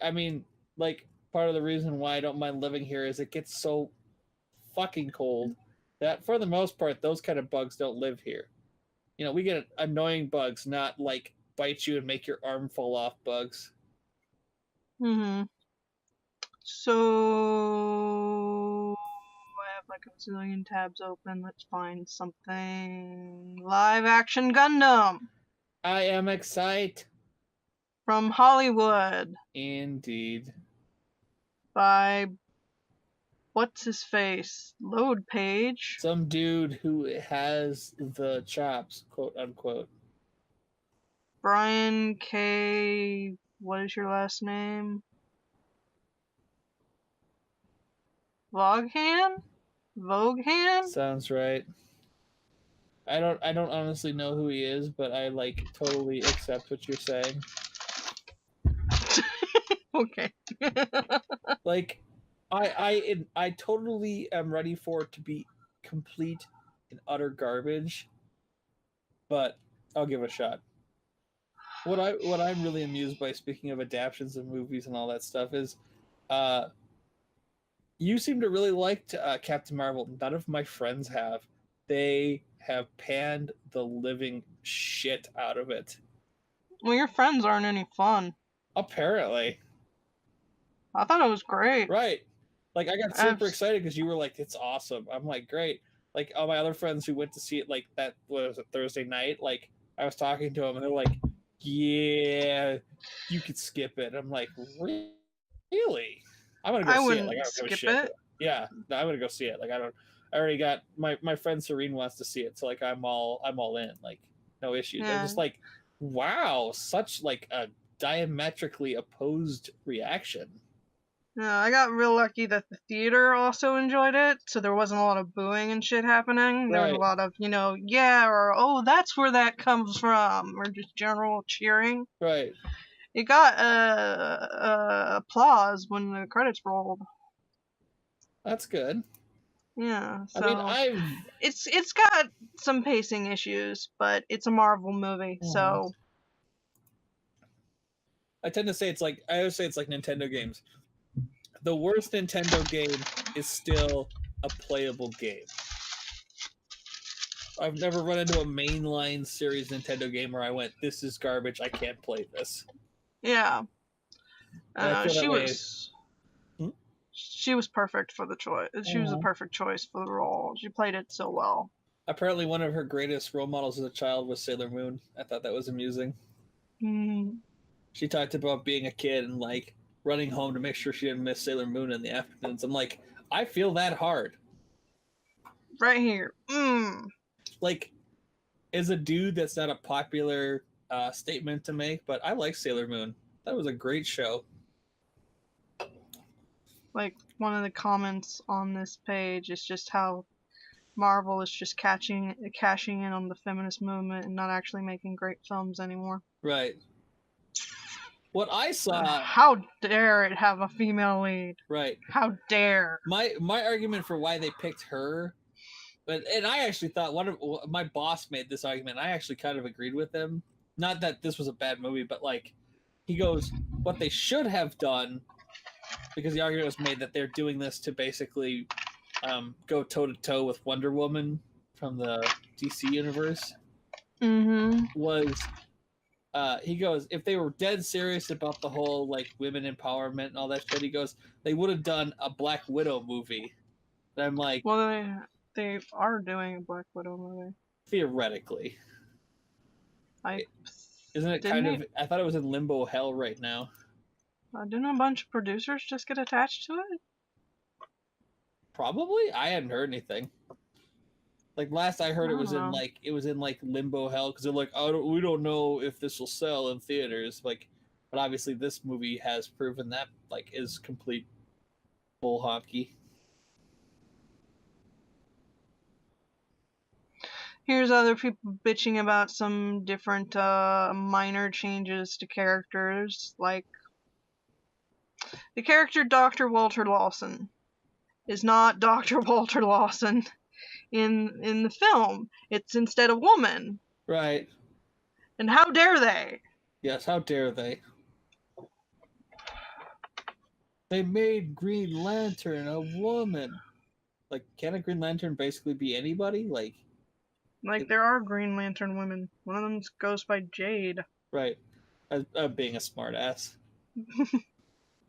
I mean, like, part of the reason why I don't mind living here is it gets so fucking cold that, for the most part, those kind of bugs don't live here. You know, we get annoying bugs, not, like, bite you and make your arm fall off bugs. Mm-hmm. So... I have like a zillion tabs open. Let's find something... Live action Gundam! I am excited. From Hollywood. Indeed. By... What's his face? Load page. Some dude who has the chops, quote unquote. Brian K... What is your last name? Voghan? Voghan? Sounds right. I don't honestly know who he is, but I like totally accept what you're saying. Okay. Like, I totally am ready for it to be complete and utter garbage, but I'll give it a shot. What I'm really amused by, speaking of adaptations of movies and all that stuff, is you seem to really like Captain Marvel. None of my friends have. They have panned the living shit out of it. Well, your friends aren't any fun. Apparently. I thought it was great. Right. Like, I got super excited because you were like, it's awesome. I'm like, great. Like, all my other friends who went to see it, like, that was a Thursday night, like, I was talking to them, and they're like, yeah, you could skip it. I'm like, really? I'm gonna go see it. Like, I don't give a shit. Yeah, no, I'm gonna go see it. Like, I already got my friend Serene wants to see it, so like I'm all in. Like, no issues. Yeah. I'm just like, wow, such like a diametrically opposed reaction. I got real lucky that the theater also enjoyed it, so there wasn't a lot of booing and shit happening. There was a lot of, yeah, or, oh, that's where that comes from, or just general cheering. Right. It got applause when the credits rolled. That's good. Yeah, so I mean, it's got some pacing issues, but it's a Marvel movie, so I tend to say I always say it's like Nintendo games. The worst Nintendo game is still a playable game. I've never run into a mainline series Nintendo game where I went, this is garbage, I can't play this. Yeah. she was perfect for the choice. She was the perfect choice for the role. She played it so well. Apparently, one of her greatest role models as a child was Sailor Moon. I thought that was amusing. Mm. She talked about being a kid and like running home to make sure she didn't miss Sailor Moon in the afternoons. I'm like, I feel that hard. Right here. Mm. Like, as a dude, that's not a popular statement to make, but I like Sailor Moon. That was a great show. Like, one of the comments on this page is just how Marvel is just cashing in on the feminist movement and not actually making great films anymore. Right. What I saw... How dare it have a female lead? Right. How dare? My argument for why they picked her, and I actually thought my boss made this argument. I actually kind of agreed with him. Not that this was a bad movie, but like, he goes, what they should have done, because the argument was made that they're doing this to basically go toe-to-toe with Wonder Woman from the DC universe, was he goes, if they were dead serious about the whole like women empowerment and all that shit, he goes, they would have done a Black Widow movie. And I'm like, well, they are doing a Black Widow movie. Theoretically. Isn't it kind of... I thought it was in limbo hell right now. Didn't a bunch of producers just get attached to it? Probably. I hadn't heard anything. Like last I heard, it was in like limbo hell because they're like, we don't know if this will sell in theaters. Like, but obviously this movie has proven that like is complete bull hockey. Here's other people bitching about some different minor changes to characters, like the character Dr. Walter Lawson is not Dr. Walter Lawson in the film. It's instead a woman. Right. And how dare they? Yes, how dare they? They made Green Lantern a woman. Like, can a Green Lantern basically be anybody? Like, there are Green Lantern women. One of them goes by Jade. Right. Being a smartass.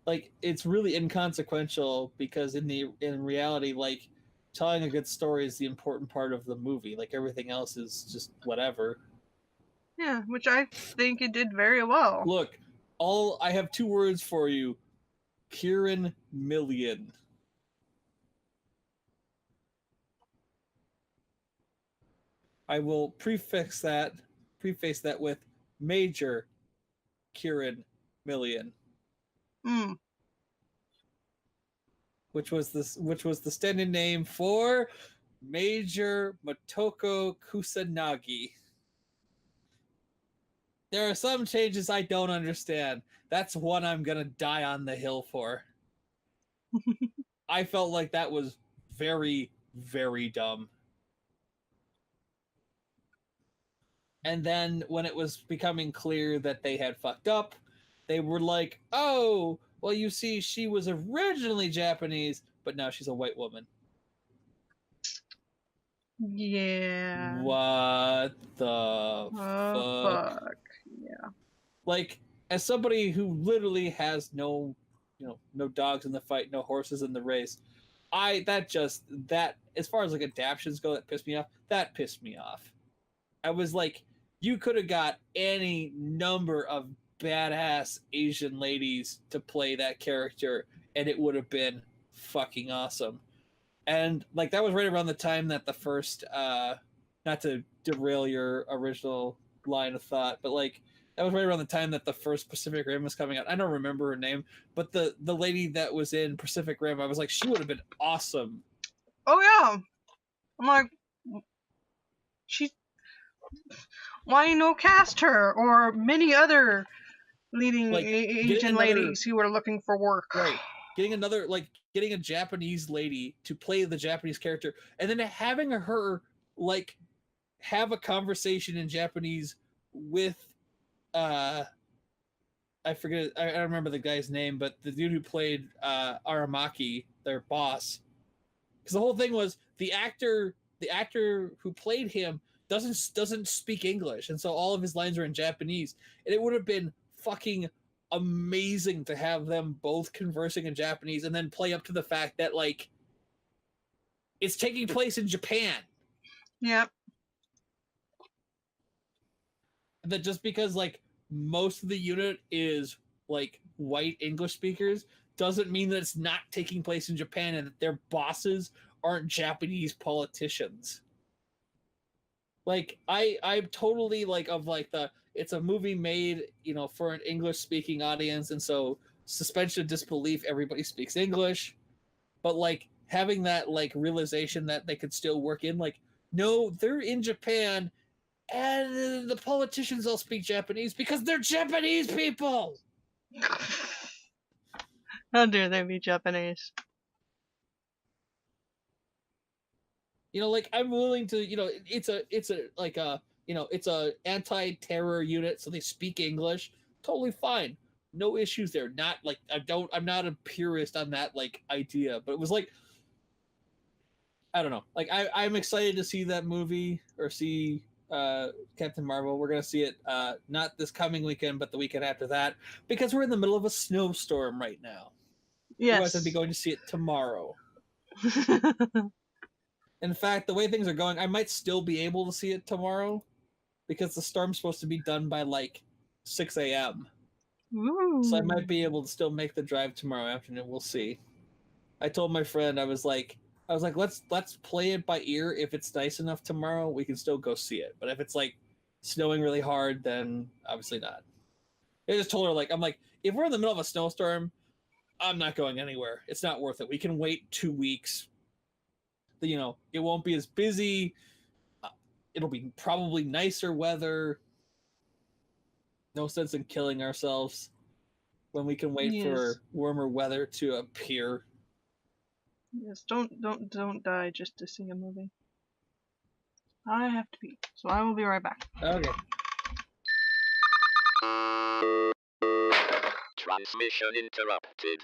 Like, it's really inconsequential because in reality, like, telling a good story is the important part of the movie. Like, everything else is just whatever. Yeah, which I think it did very well. Look, I have 2 words for you. Kieran Million. I will preface that with Major Kieran Million. Which was the stand-in name for Major Motoko Kusanagi. There are some changes I don't understand. That's one I'm gonna die on the hill for. I felt like that was very, very dumb. And then when it was becoming clear that they had fucked up, they were like, oh, well, you see, she was originally Japanese, but now she's a white woman. Yeah. What the fuck? Yeah. Like, as somebody who literally has no dogs in the fight, no horses in the race, that as far as like adaptions go, that pissed me off. I was like, you could have got any number of badass Asian ladies to play that character, and it would have been fucking awesome. And like that was right around the time that the first, not to derail your original line of thought, but like that was right around the time that the first Pacific Rim was coming out. I don't remember her name, but the lady that was in Pacific Rim, I was like, she would have been awesome. Oh yeah, I'm like, why no cast her or many other leading like, Asian ladies who are looking for work? Right. Getting a Japanese lady to play the Japanese character, and then having her like have a conversation in Japanese with I don't remember the guy's name, but the dude who played Aramaki, their boss. Because the whole thing was the actor who played him doesn't speak English, and so all of his lines are in Japanese, and it would have been fucking amazing to have them both conversing in Japanese and then play up to the fact that, like, it's taking place in Japan. Yep. That just because, like, most of the unit is, like, white English speakers doesn't mean that it's not taking place in Japan and that their bosses aren't Japanese politicians. Like, I'm totally, like, of, like, it's a movie made, you know, for an English-speaking audience, and so suspension of disbelief, everybody speaks English, but, like, having that, like, realization that they could still work in, like, no, they're in Japan, and the politicians all speak Japanese because they're Japanese people! How dare they be Japanese? You know, like, I'm willing to, you know, it's a like a, you know, it's a anti-terror unit, so they speak English. Totally fine. No issues there. Not like, I'm not a purist on that, like, idea, but it was like, I don't know. Like, I'm excited to see that movie or see Captain Marvel. We're gonna see it not this coming weekend, but the weekend after that, because we're in the middle of a snowstorm right now. Yes. Otherwise, I'd be going to see it tomorrow. In fact, the way things are going, I might still be able to see it tomorrow because the storm's supposed to be done by like 6 a.m. So I might be able to still make the drive tomorrow afternoon. We'll see. I told my friend, I was like, let's play it by ear. If it's nice enough tomorrow, we can still go see it. But if it's like snowing really hard, then obviously not. I just told her, like, I'm like, if we're in the middle of a snowstorm, I'm not going anywhere. It's not worth it. We can wait 2 weeks. You know, it won't be as busy. It'll be probably nicer weather. No sense in killing ourselves when we can wait for warmer weather to appear. Yes, don't die just to see a movie. I have to pee, so I will be right back. Okay. Transmission interrupted.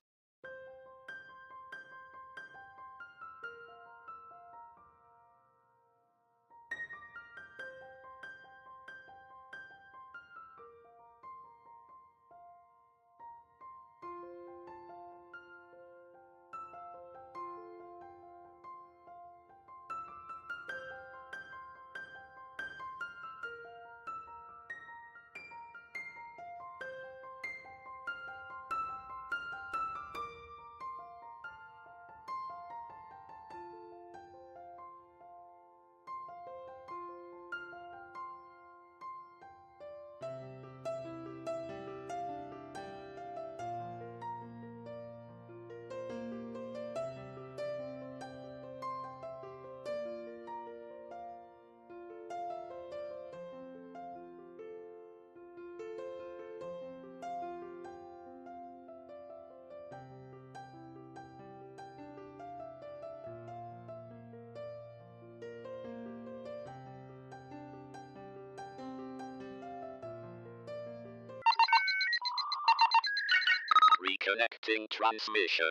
Reconnecting transmission.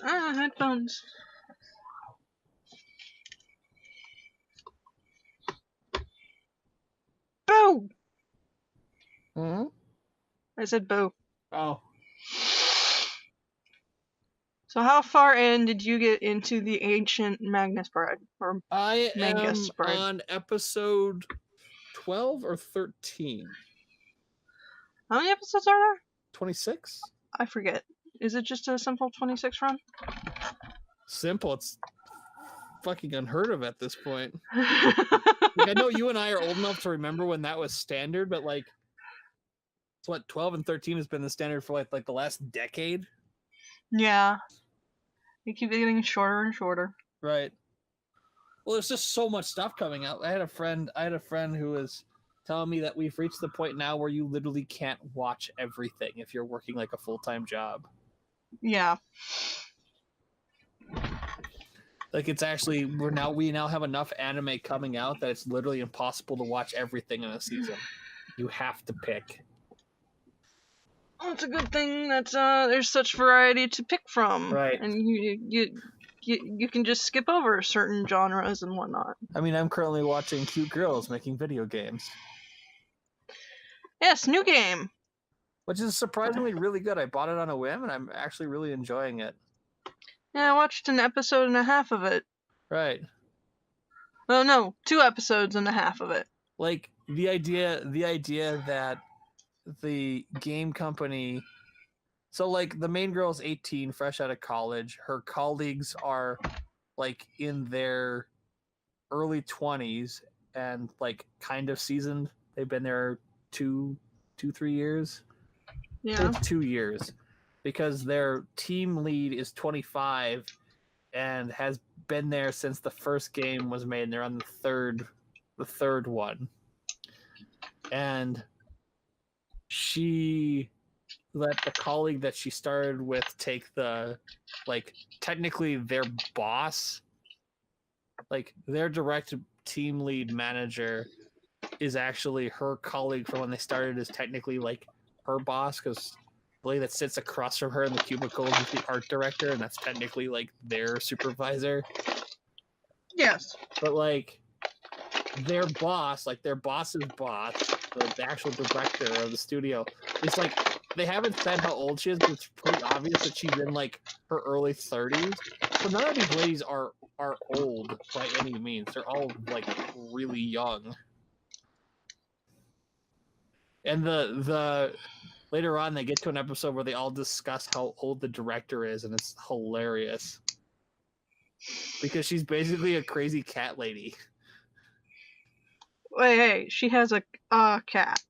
Headphones. Boo! Hmm? I said boo. Oh. So how far in did you get into the ancient Magnus bread? Or I am Mangus bread. on episode 12 or 13. How many episodes are there? 26? I forget. Is it just a simple 26 run? Simple. It's fucking unheard of at this point. Like, I know you and I are old enough to remember when that was standard, but like, it's what, 12 and 13 has been the standard for like the last decade? Yeah. They keep getting shorter and shorter. Right. Well, there's just so much stuff coming out. I had a friend who was telling me that we've reached the point now where you literally can't watch everything if you're working like a full-time job. Yeah. Like, it's actually, we now have enough anime coming out that it's literally impossible to watch everything in a season. You have to pick. Well, it's a good thing that there's such variety to pick from. Right. And you can just skip over certain genres and whatnot. I mean, I'm currently watching cute girls making video games. Yes, new game. which is surprisingly really good. I bought it on a whim, and I'm actually really enjoying it. Yeah, I watched an episode and a half of it. Right. Well, no, 2 episodes and a half of it. Like the idea that the game company, so like the main girl's 18, fresh out of college. Her colleagues are like in their early 20s and like kind of seasoned. They've been there 3 years. Yeah. It's 2 years because their team lead is 25 and has been there since the first game was made. And they're on the third one. And she let the colleague that she started with take the, like, technically their boss, like their direct team lead manager is actually her colleague from when they started, is technically like her boss, because the lady that sits across from her in the cubicle is the art director, and that's technically like their supervisor. Yes. But like their boss, like their boss's boss, the actual director of the studio, is like, they haven't said how old she is, but it's pretty obvious that she's in like her early 30s. So none of these ladies are old by any means. They're all like really young. And the later on they get to an episode where they all discuss how old the director is, and it's hilarious. Because she's basically a crazy cat lady. Wait, hey, she has a cat.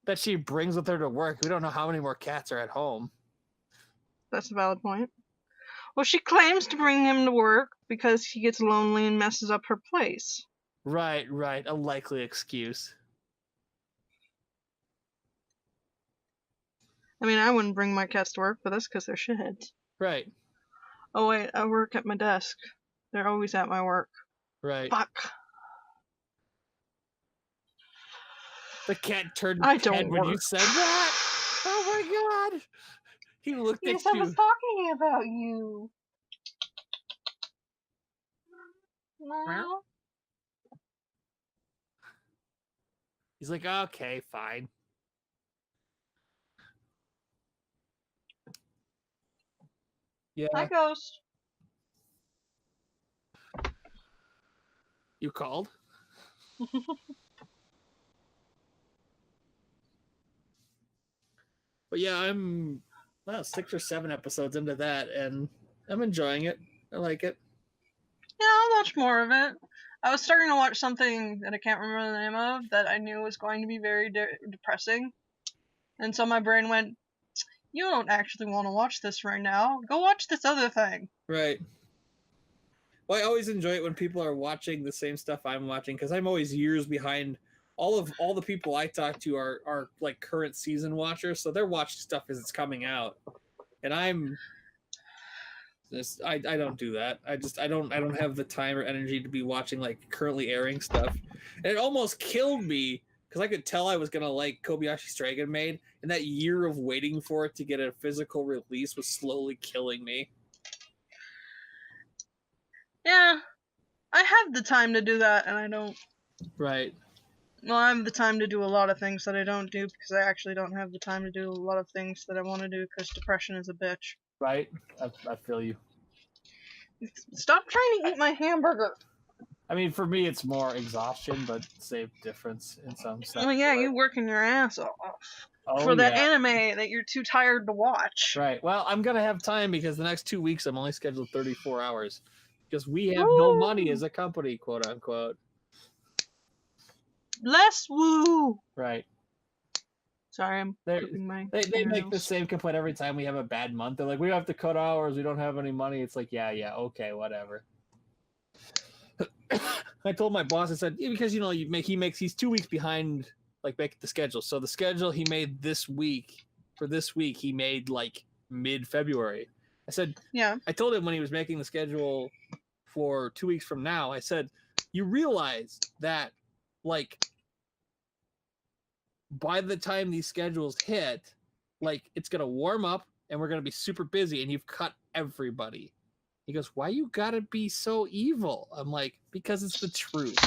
That she brings with her to work. We don't know how many more cats are at home. That's a valid point. Well, she claims to bring him to work because he gets lonely and messes up her place. Right. A likely excuse. I mean, I wouldn't bring my cats to work, but that's because they're shitheads. Right. Oh, wait, I work at my desk. They're always at my work. Right. Fuck. The cat turned I head don't when work. you said that. Oh my god. He looked Yes, at I you. was talking about you. No. He's like, okay, fine. Yeah. Hi, Ghost. You called? But yeah, I'm 6 or 7 episodes into that, and I'm enjoying it. I like it. Yeah, I'll watch more of it. I was starting to watch something that I can't remember the name of that I knew was going to be very depressing. And so my brain went, you don't actually want to watch this right now. Go watch this other thing. Right. Well, I always enjoy it when people are watching the same stuff I'm watching, because I'm always years behind. All the people I talk to are like current season watchers, so they're watching stuff as it's coming out, and I'm just I don't do that. I don't have the time or energy to be watching like currently airing stuff, and it almost killed me because I could tell I was gonna like Kobayashi's Dragon Maid, and that year of waiting for it to get a physical release was slowly killing me. Yeah, I have the time to do that, and I don't. Right. Well, I have the time to do a lot of things that I don't do because I actually don't have the time to do a lot of things that I want to do because depression is a bitch. Right. I feel you. Stop trying to eat my hamburger. I mean, for me, it's more exhaustion, but same difference in some sense. Oh yeah, you working your ass off Oh, for that yeah. anime that you're too tired to watch. Right. Well, I'm gonna have time because the next 2 weeks I'm only scheduled 34 hours because we have no money as a company, quote unquote. Less woo. Right. Sorry, I'm They pooping my make the fingernails. same complaint every time we have a bad month. They're like, we have to cut hours. We don't have any money. It's like, yeah, okay, whatever. I told my boss, I said, yeah, because he's 2 weeks behind, like making the schedule. So the schedule he made this week he made like mid-February. I said, Yeah. I told him when he was making the schedule for 2 weeks from now, I said, you realize that like by the time these schedules hit, like it's gonna warm up and we're gonna be super busy and you've cut everybody. He goes, why you gotta be so evil? I'm like, because it's the truth.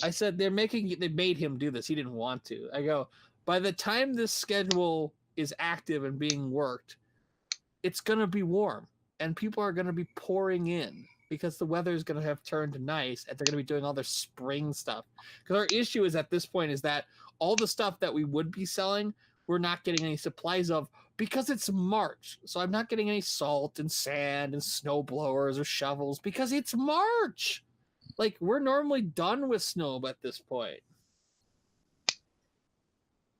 I said they made him do this. He didn't want to. I go, by the time this schedule is active and being worked, it's going to be warm and people are going to be pouring in because the weather is going to have turned nice and they're going to be doing all their spring stuff. Because our issue is at this point is that all the stuff that we would be selling, we're not getting any supplies of because it's March. So I'm not getting any salt and sand and snow blowers or shovels because it's March. Like, we're normally done with snow at this point.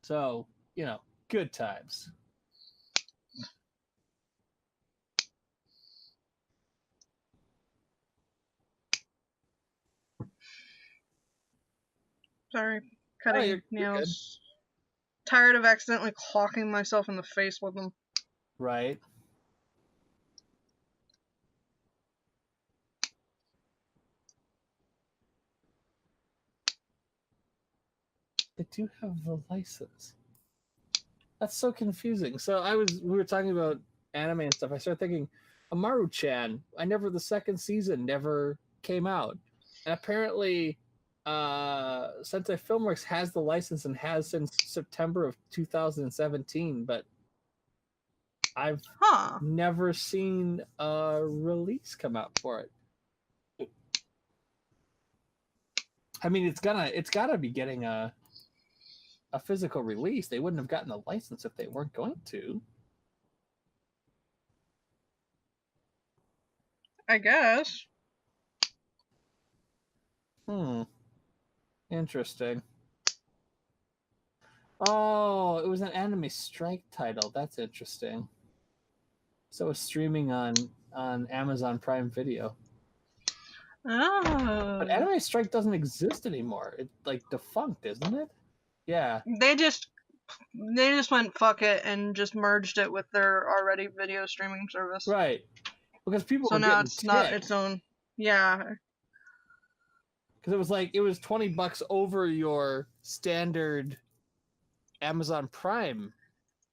So, good times. Sorry, cutting you're nails. Tired of accidentally clocking myself in the face with them. Right. They do have the license. That's so confusing. So we were talking about anime and stuff. I started thinking, Amaru-chan, the second season never came out. And apparently, Sentai Filmworks has the license and has since September of 2017, but I've never seen a release come out for it. I mean, it's gotta be getting a physical release. They wouldn't have gotten a license if they weren't going to. I guess. Interesting. Oh, it was an anime strike title. That's interesting. So it's streaming on Amazon Prime Video. Oh. But anime strike doesn't exist anymore. It's like defunct, isn't it? Yeah. They just went fuck it and just merged it with their already video streaming service. Right. Because people so were now getting it's not ticked. its own. Yeah. Because it was $20 over your standard Amazon Prime.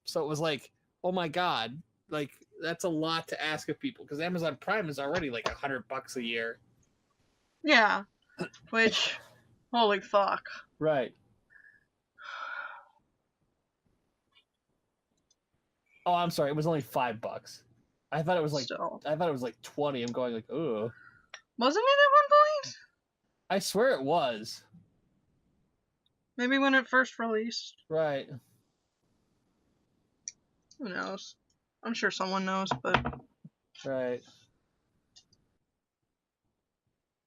So it was like, oh my god, like that's a lot to ask of people because Amazon Prime is already like $100 a year. Yeah. Which, holy fuck. Right. Oh, I'm sorry. It was only $5. I thought it was like I thought it was like 20. I'm going like, ooh. Wasn't it at one point? I swear it was. Maybe when it first released. Right. Who knows? I'm sure someone knows, but. Right.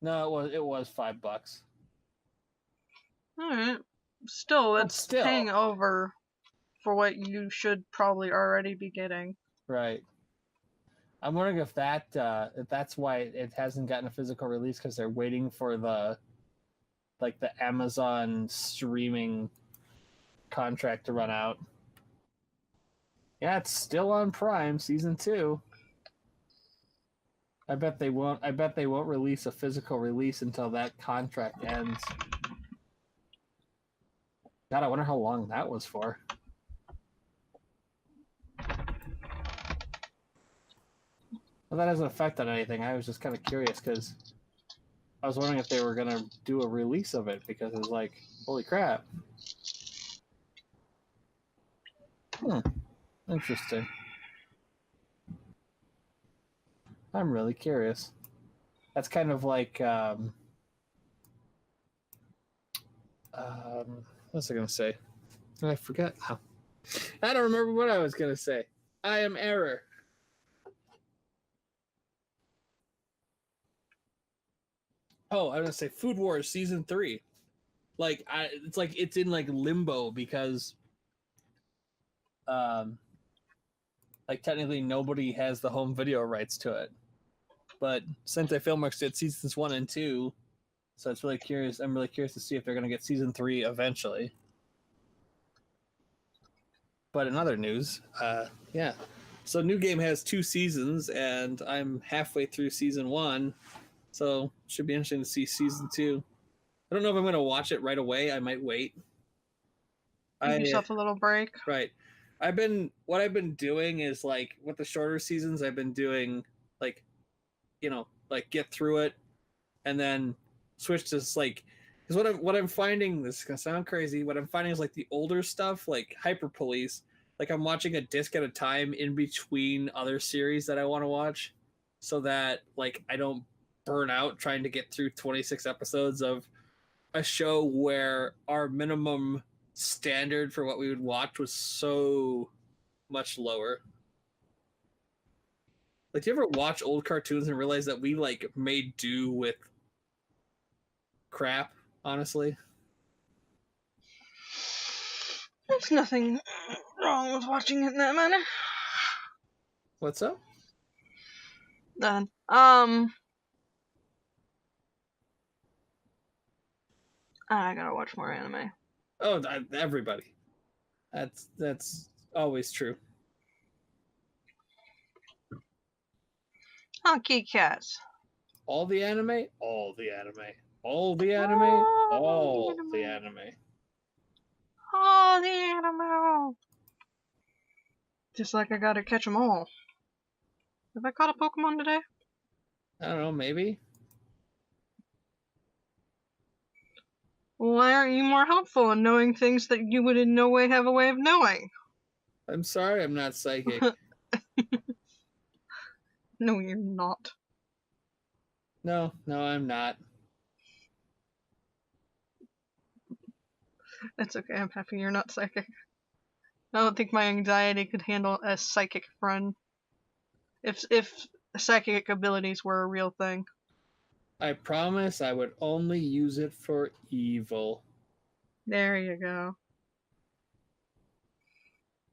No, it was $5. Alright. Still, that's paying over for what you should probably already be getting. Right. I'm wondering if that's why it hasn't gotten a physical release because they're waiting for the Amazon streaming contract to run out. Yeah, it's still on Prime, season 2. I bet they won't release a physical release until that contract ends. God, I wonder how long that was for. Well, that doesn't affect on anything. I was just kind of curious because I was wondering if they were going to do a release of it because it was like, holy crap. Interesting. I'm really curious. That's kind of like, what was I going to say? I forgot. Oh. I don't remember what I was going to say. I am error. Oh, I was going to say Food Wars Season 3. It's in like limbo because technically nobody has the home video rights to it. But Sentai Filmworks did seasons 1 and 2, so it's really curious. I'm really curious to see if they're going to get season 3 eventually. But in other news, yeah. So New Game has 2 seasons, and I'm halfway through season 1, so it should be interesting to see season 2. I don't know if I'm going to watch it right away. I might wait. Give yourself a little break. Right. What I've been doing is like with the shorter seasons, I've been doing like get through it and then switch to like Because what I'm finding, this is gonna sound crazy. What I'm finding is like the older stuff, like Hyper Police. Like I'm watching a disc at a time in between other series that I want to watch, so that like I don't burn out trying to get through 26 episodes of a show where our minimum standard for what we would watch was so much lower. Like, do you ever watch old cartoons and realize that we like made do with crap? Honestly, There's nothing wrong with watching it in that manner. what's up? Then, I gotta watch more anime. Oh, everybody. That's always true. Honky Cats. All the anime, all the anime, all the anime, all the anime. Oh, the animal! Just like I gotta catch them all. Have I caught a Pokemon today? I don't know, maybe. Why aren't you more helpful in knowing things that you would in no way have a way of knowing? I'm sorry, I'm not psychic. No, you're not. No, I'm not. It's okay, I'm happy you're not psychic. I don't think my anxiety could handle a psychic friend. If psychic abilities were a real thing. I promise I would only use it for evil. There you go.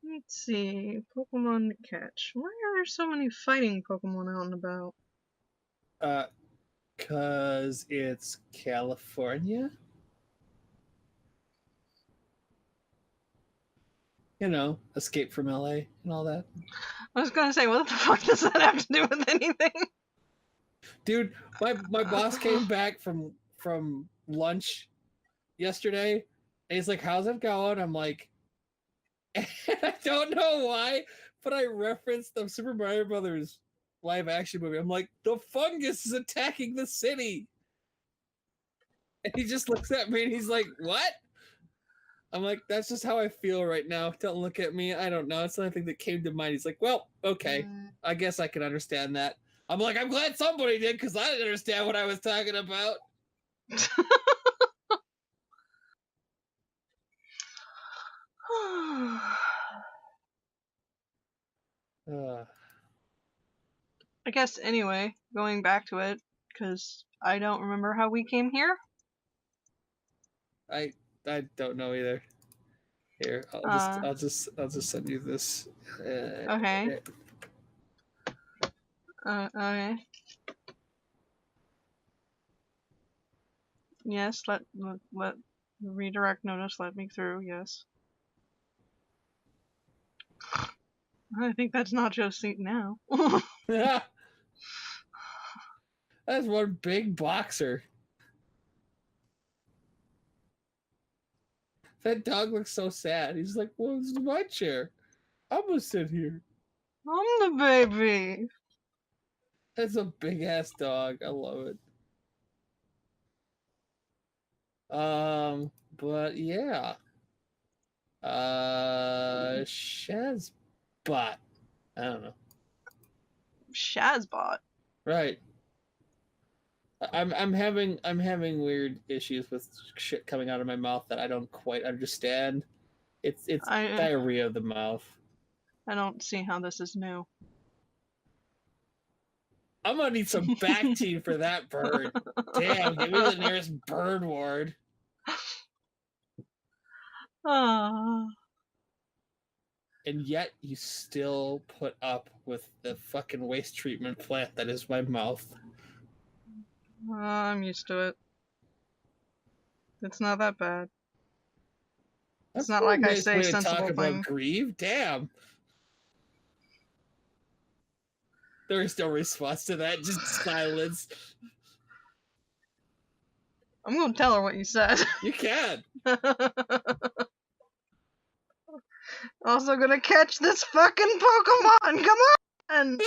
Let's see. Pokemon to catch. Why are there so many fighting Pokemon out and about? 'Cause it's California? You know, Escape from LA and all that. I was gonna say, what the fuck does that have to do with anything? Dude, my boss came back from lunch yesterday, and he's like, "How's it going?" I'm like, and I don't know why, but I referenced the Super Mario Brothers live action movie. I'm like, the fungus is attacking the city, and he just looks at me and he's like, "What?" I'm like, that's just how I feel right now. Don't look at me. I don't know. It's the only thing that came to mind. He's like, well, okay. I guess I can understand that. I'm like, I'm glad somebody did, because I didn't understand what I was talking about. I guess, anyway, going back to it, because I don't remember how we came here. I don't know either. Here, I'll just send you this. Okay. Okay. Yes, let redirect notice let me through, yes. I think that's Nacho's seat now. That's one big boxer. That dog looks so sad. He's like, well, this is my chair. I'm gonna sit here. I'm the baby. That's a big ass dog. I love it. But yeah. Shazbot. I don't know. Shazbot. Right. I'm having weird issues with shit coming out of my mouth that I don't quite understand. It's diarrhea of the mouth. I don't see how this is new. I'm gonna need some back tea for that bird. Damn, give me the nearest bird ward. Ah. And yet you still put up with the fucking waste treatment plant that is my mouth. I'm used to it. It's not that bad. It's not like I say sensible things. Grieve? Damn. There is no response to that, just silence. I'm gonna tell her what you said. You can. Also gonna catch this fucking Pokemon! Come on!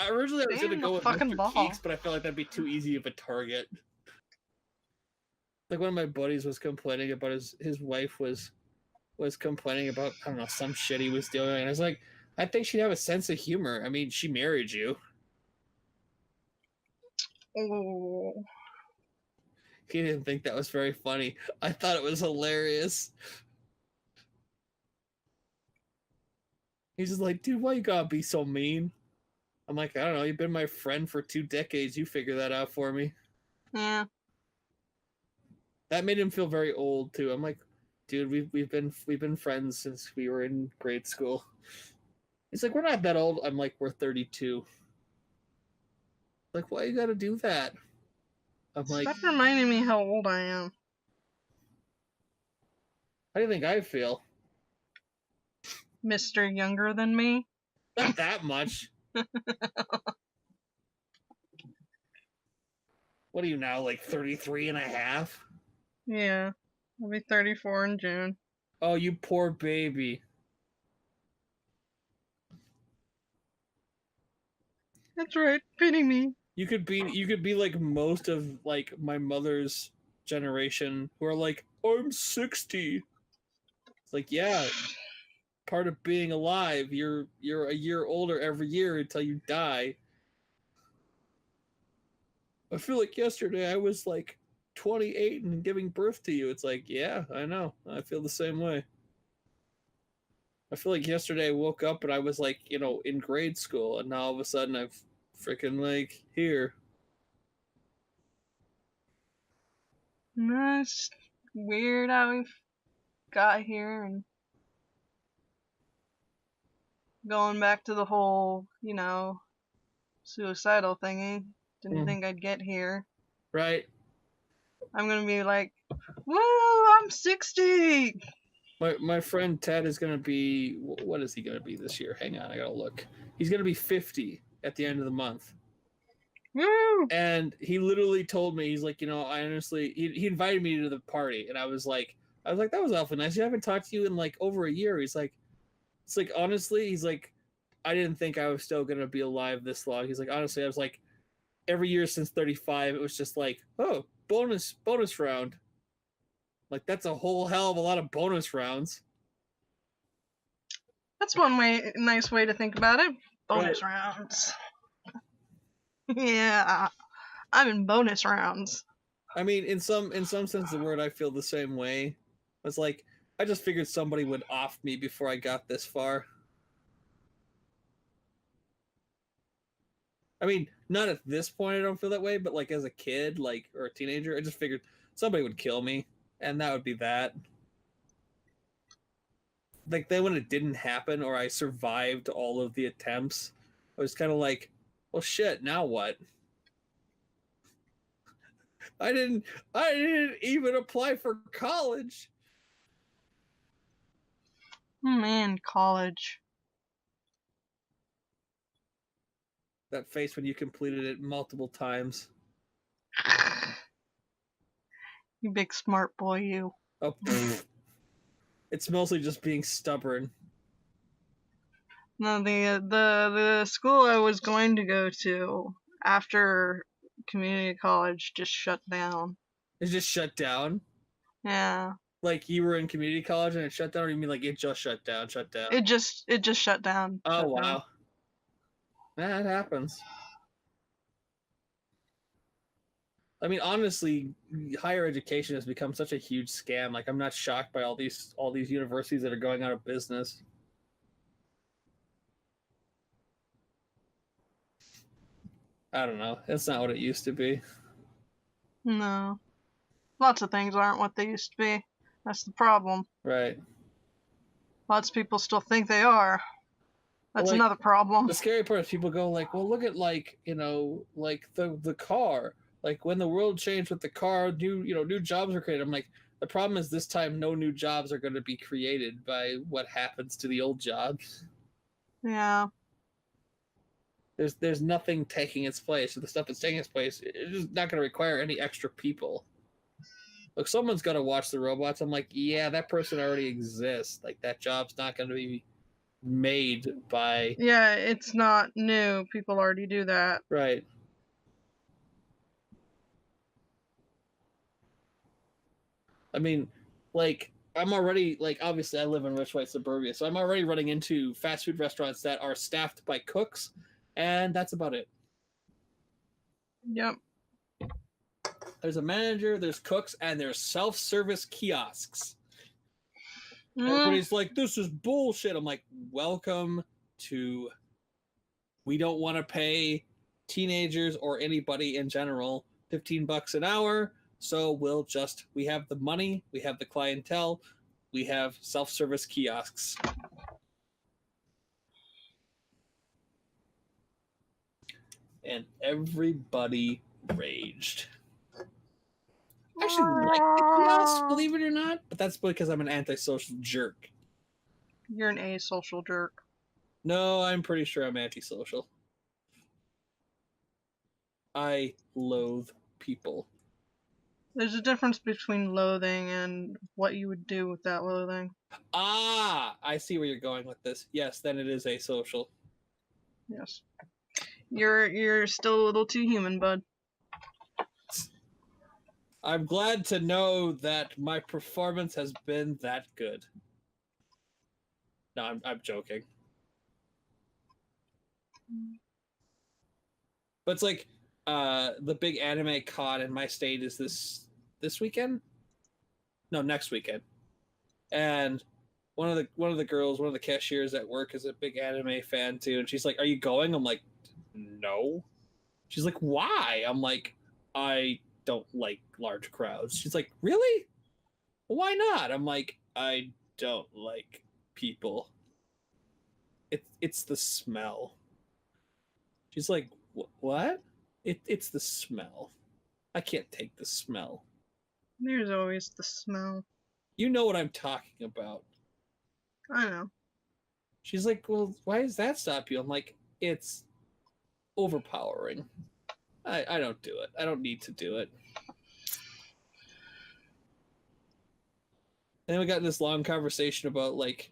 Originally, I was Stay gonna in go the with fucking Mr. ball. Keeks, but I felt like that'd be too easy of a target. Like one of my buddies was complaining about his wife was complaining about, I don't know, some shit he was doing, and I was like, I think she'd have a sense of humor. I mean, she married you. Oh. He didn't think that was very funny. I thought it was hilarious. He's just like, dude, why you gotta be so mean? I'm like, I don't know. You've been my friend for 2 decades. You figure that out for me. Yeah. That made him feel very old too. I'm like, dude, we've been friends since we were in grade school. He's like, we're not that old. I'm like, we're 32. Like, why you gotta do that? I'm like, Stop reminding me how old I am. how do you think I feel? Mr. Younger than me? Not that much. What are you now, like 33 and a half? Yeah. I'll be 34 in June. Oh, you poor baby. That's right. Pity me. You could be like most of like my mother's generation who are like, I'm 60. It's like, yeah, part of being alive. You're a year older every year until you die. I feel like yesterday I was like 28 and giving birth to you. It's like, yeah, I know. I feel the same way. I feel like yesterday I woke up and I was like, in grade school, and now all of a sudden I've freaking like here. No, it's weird how we got here and going back to the whole, suicidal thingy. Didn't think I'd get here. Right? I'm gonna be like, woo, I'm 60! My friend Ted is gonna be, what is he gonna be this year? Hang on, I gotta look. He's gonna be 50 at the end of the month. Woo! And he literally told me, he's like, I honestly, he invited me to the party, and I was like, that was awfully nice. I haven't talked to you in like over a year. He's like, it's like, honestly, he's like, I didn't think I was still gonna be alive this long. He's like, honestly, I was like, every year since 35, it was just like, oh, bonus round. Like, that's a whole hell of a lot of bonus rounds. That's one nice way to think about it. Bonus rounds. Yeah, I'm in bonus rounds. I mean, in some sense of the word, I feel the same way. It's like, I just figured somebody would off me before I got this far. I mean, not at this point I don't feel that way, but like as a kid, like, or a teenager, I just figured somebody would kill me, and that would be that. Like, then when it didn't happen, or I survived all of the attempts, I was kind of like, well, shit, now what? I didn't even apply for college. Man, college. That face when you completed it multiple times. You big smart boy, you. Oh, it's mostly just being stubborn. No, the school I was going to go to after community college just shut down. It just shut down? Yeah. Like, you were in community college and it shut down, or you mean like it just shut down? It just shut down. Oh, Shut wow. down. That happens. I mean, honestly, higher education has become such a huge scam. Like, I'm not shocked by all these universities that are going out of business. I don't know. It's not what it used to be. No. Lots of things aren't what they used to be. That's the problem. Right. Lots of people still think they are. That's Like, another problem. The scary part is people go like, well, look at like, like the car. Like, when the world changed with the car, new jobs are created. I'm like, the problem is this time no new jobs are going to be created by what happens to the old jobs. Yeah. There's nothing taking its place. So the stuff that's taking its place, it's just not going to require any extra people. Look, someone's got to watch the robots. I'm like, yeah, that person already exists. Like, that job's not going to be made by Yeah, it's not new. People already do that. right. I mean, like I'm already like obviously I live in rich white suburbia, so I'm already running into fast food restaurants that are staffed by cooks, and that's about it. Yep. There's a manager, there's cooks, and there's self-service kiosks. Everybody's like, this is bullshit. I'm like, welcome to. We don't want to pay teenagers or anybody in general $15 an hour. So we have the money, we have the clientele, we have self-service kiosks. And everybody raged. I actually like the kiosks, believe it or not, but that's because I'm an antisocial jerk. You're an asocial jerk. No, I'm pretty sure I'm antisocial. I loathe people. There's a difference between loathing and what you would do with that loathing. Ah, I see where you're going with this. Yes, then it is asocial. Yes. You're still a little too human, bud. I'm glad to know that my performance has been that good. No, I'm joking. But it's like the big anime con in my state is this weekend? No, next weekend. And one of the girls, one of the cashiers at work is a big anime fan too, and she's like, "Are you going?" I'm like, "No." She's like, "Why?" I'm like, "I don't like large crowds." She's like, "Really? Why not?" I'm like, "I don't like people. It's the smell." She's like, "What?" It's the smell. I can't take the smell. There's always the smell. You know what I'm talking about. I know. She's like, "Well, why does that stop you?" I'm like, "It's overpowering. I don't do it. I don't need to do it." And then we got in this long conversation about like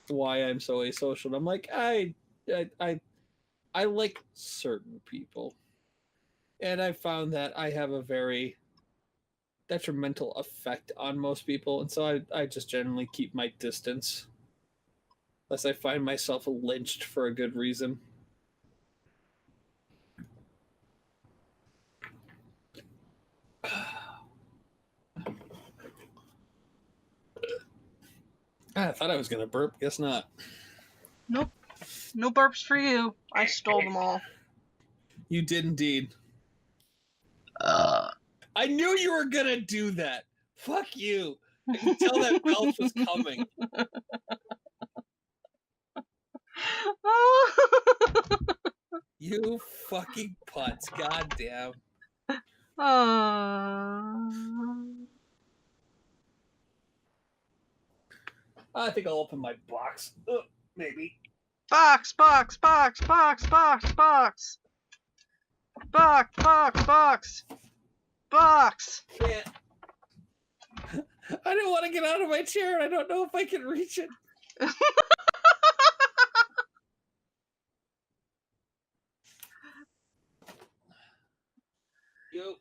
why I'm so asocial. And I'm like, I like certain people, and I found that I have a very detrimental effect on most people, and so I just generally keep my distance unless I find myself lynched for a good reason. I thought I was gonna burp. Guess not. Nope. No burps for you. I stole them all. You did indeed. I knew you were gonna do that. Fuck you. I could tell that belch was coming. You fucking putz. Goddamn. I think I'll open my box. Maybe. Box, box, box, box, box, box. Box, box, box. Box. Can't. I don't want to get out of my chair and I don't know if I can reach it. Yo.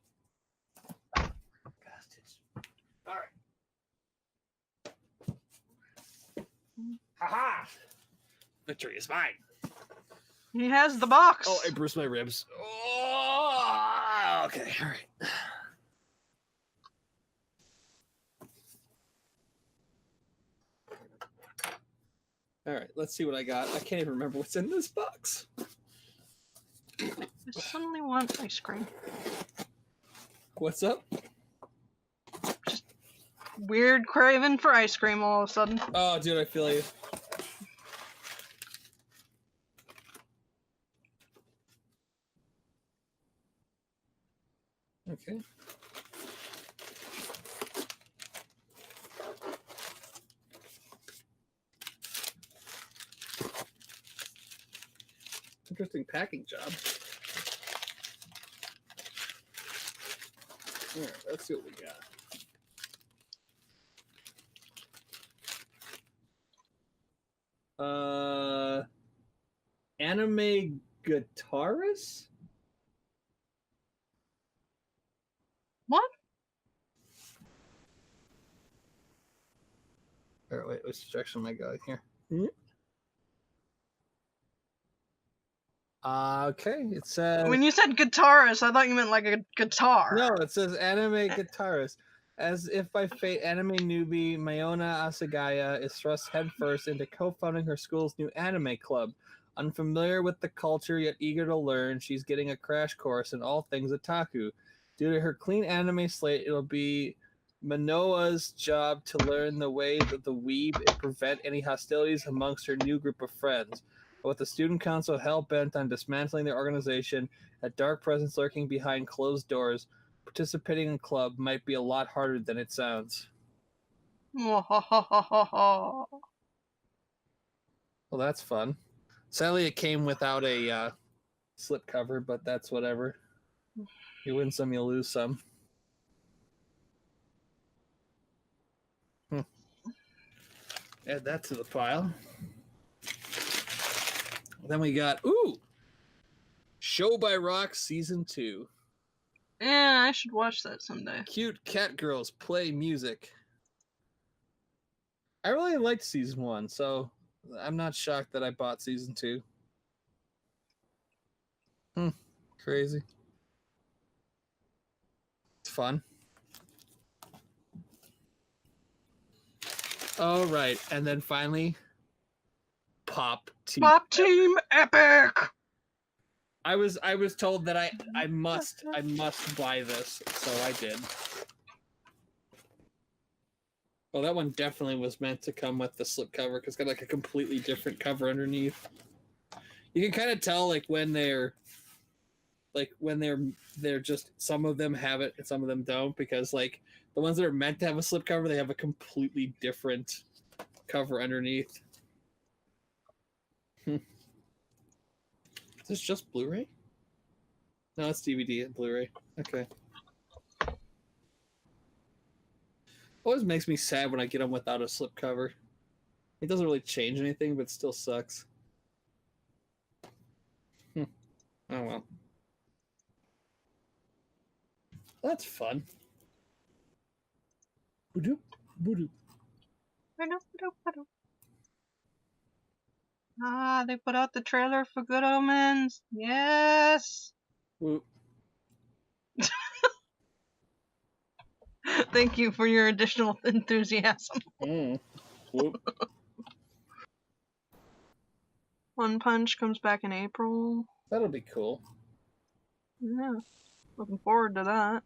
Bastards. Alright. Haha! Victory is mine. He has the box. Oh, I bruised my ribs. Oh, okay, alright. Alright, let's see what I got. I can't even remember what's in this box. I suddenly want ice cream. What's up? Just weird craving for ice cream all of a sudden. Oh, dude, I feel you. Okay. Interesting packing job. All right, let's see what we got. Anime guitarist? What? Or wait, which direction am I going here? Okay, it says... When you said guitarist, I thought you meant like a guitar. No, it says anime guitarist. As if by fate, anime newbie Mayona Asagaya is thrust headfirst into co-founding her school's new anime club. Unfamiliar with the culture yet eager to learn, she's getting a crash course in all things otaku. Due to her clean anime slate, it'll be Manoa's job to learn the ways of the weeb and prevent any hostilities amongst her new group of friends. But with the student council hell-bent on dismantling their organization, a dark presence lurking behind closed doors, participating in club might be a lot harder than it sounds. Oh, Well, that's fun. Sadly, it came without a slip cover, but that's whatever. You win some, you lose some. Add that to the pile. Then we got, Show by Rock Season 2. yeah, I should watch that someday. Cute cat girls play music. I really liked Season 1, so I'm not shocked that I bought Season 2. Crazy. It's fun. All right, and then finally, Pop Team. Pop Team Epic! I was told that I must buy this, so I did. Well, that one definitely was meant to come with the slipcover because it's got like a completely different cover underneath. You can kind of tell like when they're just, some of them have it and some of them don't, because like the ones that are meant to have a slipcover, they have a completely different cover underneath. Is this just Blu-ray? No, it's DVD and Blu-ray. Okay. Always makes me sad when I get them without a slipcover. It doesn't really change anything, but it still sucks. Oh well. That's fun. Boodoo, boodoo. Ah, they put out the trailer for Good Omens. Yes! Whoop. Thank you for your additional enthusiasm. Whoop. One Punch comes back in April. That'll be cool. Yeah, looking forward to that.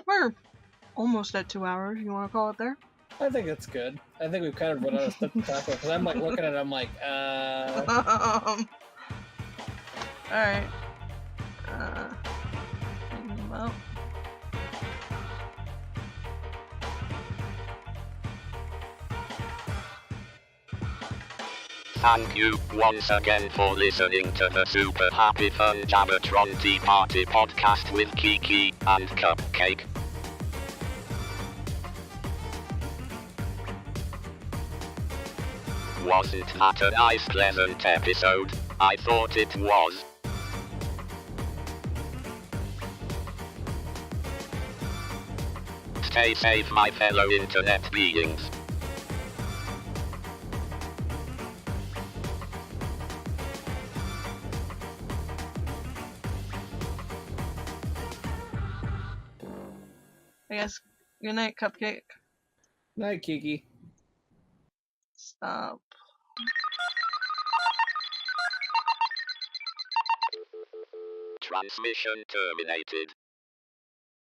We're almost at 2 hours. You want to call it there? I think it's good. I think we've kind of run out of stuff to talk about, because I'm like looking at it, I'm like, Alright. Well. Thank you once again for listening to the super happy fun Jabbertron Tea Party podcast with Kiki and Cupcake. Wasn't that a nice pleasant episode? I thought it was. Stay safe, my fellow internet beings. I guess. Good night, Cupcake. night, Kiki. Stop. Transmission terminated.